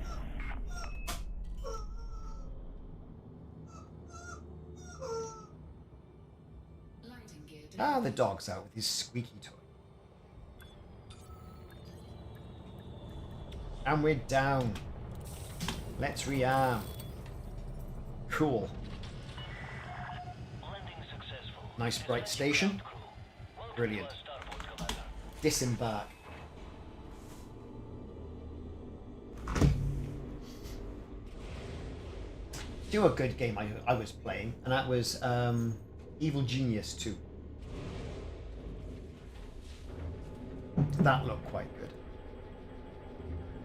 Landing gear Ah, the delivered. dog's out with his squeaky toy. And we're down. Let's rearm. Cool. Nice bright station. Brilliant. Starboard, Commander. Disembark. Do a good game I was playing, and that was Evil Genius 2. That looked quite good.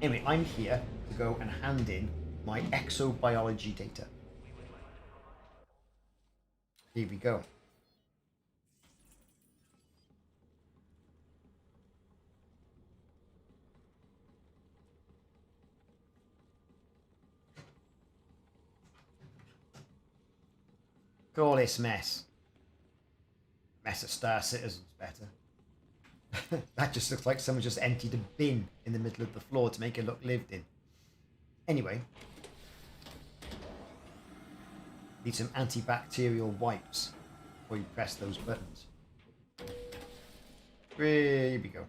Anyway, I'm here to go and hand in my exobiology data. Here we go. Call this mess. Mess of Star Citizen's better. That just looks like someone just emptied a bin in the middle of the floor to make it look lived in. Anyway. Need some antibacterial wipes before you press those buttons. Here we go.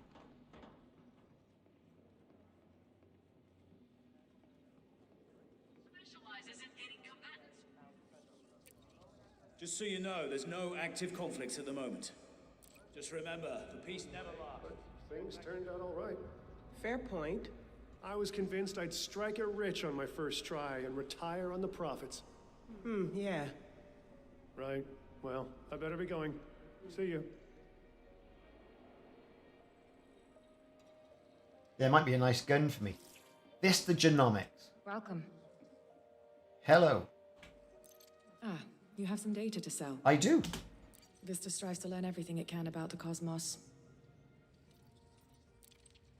Just so you know, there's no active conflicts at the moment. Just remember, the peace never lasts. Things turned out all right. Fair point. I was convinced I'd strike it rich on my first try and retire on the profits. Yeah. Right. Well, I better be going. See you. There might be a nice gun for me. Vista Genomics. Welcome. Hello. Ah, you have some data to sell. I do. Vista strives to learn everything it can about the cosmos.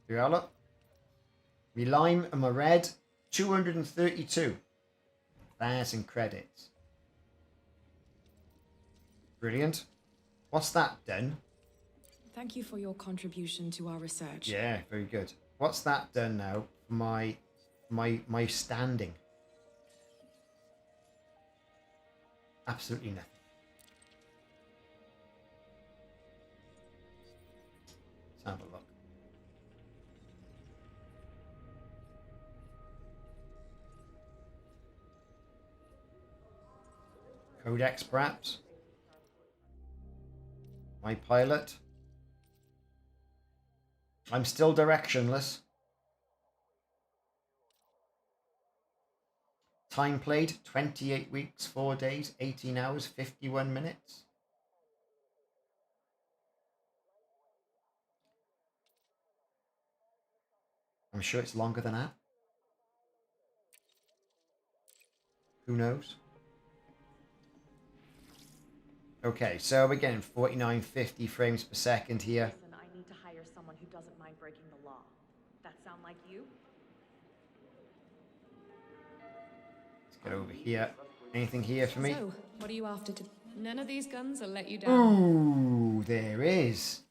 Here I look. My lime and my red. 232,000 credits. Brilliant. What's that done? Thank you for your contribution to our research. Yeah, very good. What's that done now? My standing. Absolutely nothing. Let's have a look. Codex, perhaps. My pilot. I'm still directionless. Time played, 28 weeks, 4 days, 18 hours, 51 minutes. I'm sure it's longer than that. Who knows? Okay, so we're getting 49, 50 frames per second here. Listen, I need to hire someone who doesn't mind breaking the law. That sound like you? Let's get over here. Anything here for me? So, what are you after to... None of these guns will let you down. Ooh, there is.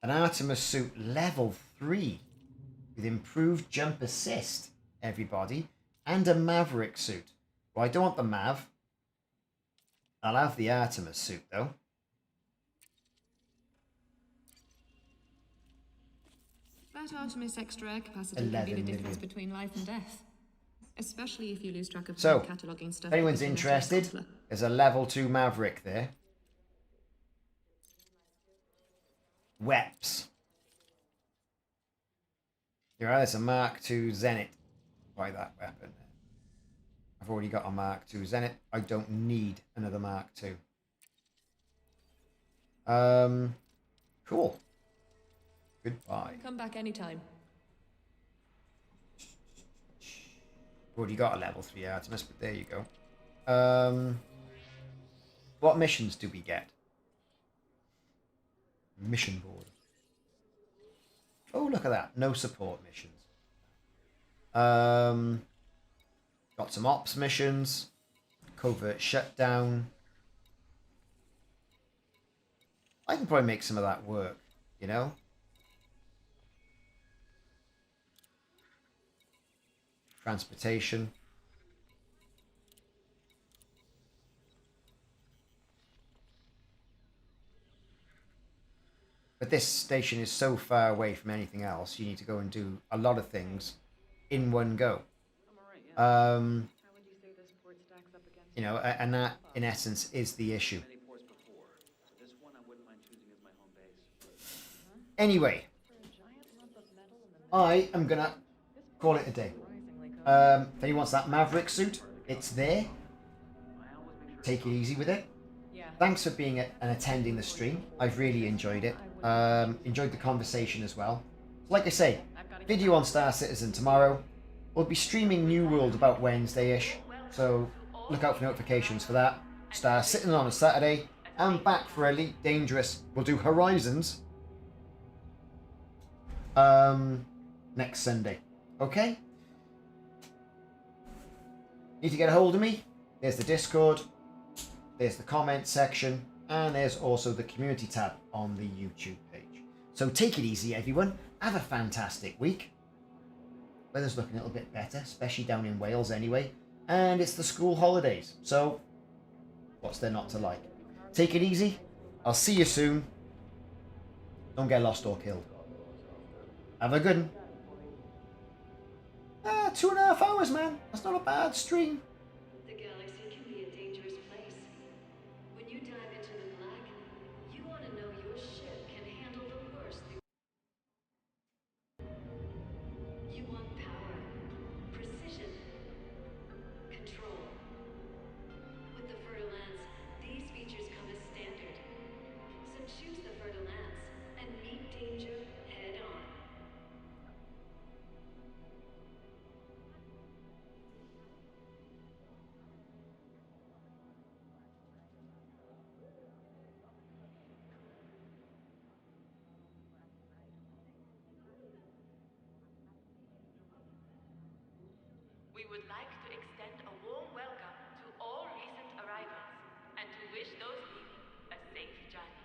An Artemis suit level 3 with improved jump assist, everybody, and a Maverick suit. Well, I don't want the Mav. I'll have the Artemis suit, though. That Artemis extra air capacity can be 11 the difference million. between life and death. Especially if you lose track of So, cataloguing stuff. if anyone's like a interested, coupler. there's a level 2 Maverick there. Weps. There's a Mark II Zenit. Buy that weapon. I've already got a Mark II Zenit. I don't need another Mark II. Cool. Goodbye. Come back anytime. Already got a level 3 Artemis, but there you go. What missions do we get? Mission board. Oh, look at that. No support missions. Got some ops missions. Covert shutdown. I can probably make some of that work, you know? Transportation. But this station is so far away from anything else, you need to go and do a lot of things in one go. You know, and that in essence is the issue. Anyway, I am gonna call it a day. If anyone wants that Maverick suit, it's there. Take it easy with it. Thanks for being and attending the stream. I've really enjoyed it. Enjoyed the conversation as well. Like I say, video on Star Citizen tomorrow. We'll be streaming New World about Wednesday-ish, so look out for notifications for that. Star Citizen on a Saturday. And back for Elite Dangerous. We'll do Horizons next Sunday. Okay? Need to get a hold of me? There's the Discord. There's the comment section. And there's also the community tab on the YouTube page. So take it easy, everyone. Have a fantastic week. Weather's looking a little bit better, especially down in Wales anyway. And it's the school holidays. So what's there not to like? Take it easy. I'll see you soon. Don't get lost or killed. Have a good one. 2.5 hours, man. That's not a bad stream. The galaxy can be a dangerous place. When you dive into the black, you want to know your ship can handle the worst. You want power, precision, control. With the Fertile Lands, these features come as standard. So choose the Fertile Lands and meet danger head on. We would like to extend a warm welcome to all recent arrivals and to wish those leaving a safe journey.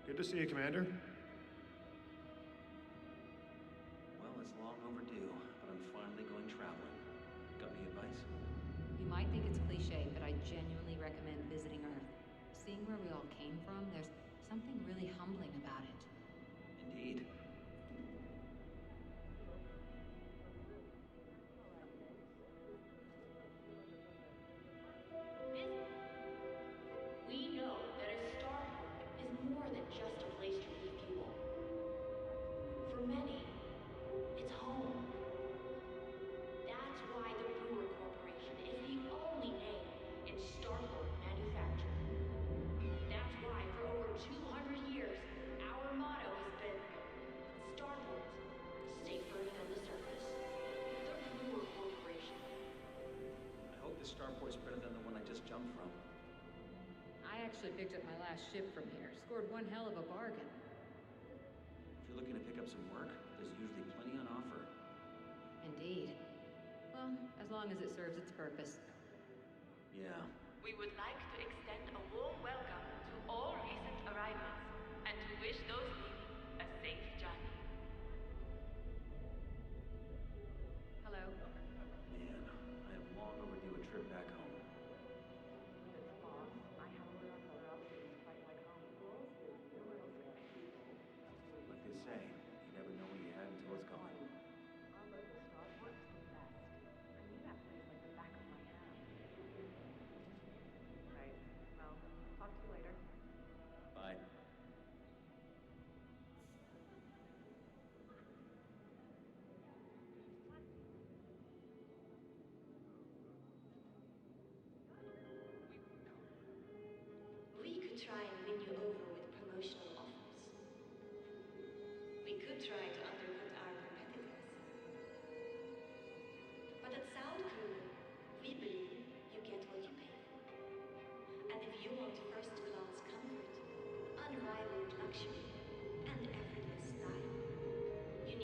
Good to see you, Commander. Well, it's long overdue, but I'm finally going traveling. Got any advice? You might think it's cliche, but I genuinely recommend visiting Earth. Seeing where we all came from, there's something really humbling about it. Indeed. We know that a starport is more than just a place to refuel. For many, it's home. That's why the Brewer Corporation is the only name in starport manufacturing. That's why for over 200 years, our motto has been starport, safer than the surface. The Brewer Corporation. I hope the starport's better than the one I just jumped from. I actually picked up my last ship from here. Scored one hell of a bargain. If you're looking to pick up some work, there's usually plenty on offer. Indeed. Well, as long as it serves its purpose. Yeah. We would like to extend a warm welcome to all recent arrivals and to wish those leaving a safe journey. Hello? Man, I have long overdue a trip back home. Like they say, you never know what you had until it's gone. Bye. We could try and win you over with promotional offers. We could try to undercut our competitors. But at Sound Crew, we believe you get what you pay for. And if you want first-class comfort, unrivaled luxury,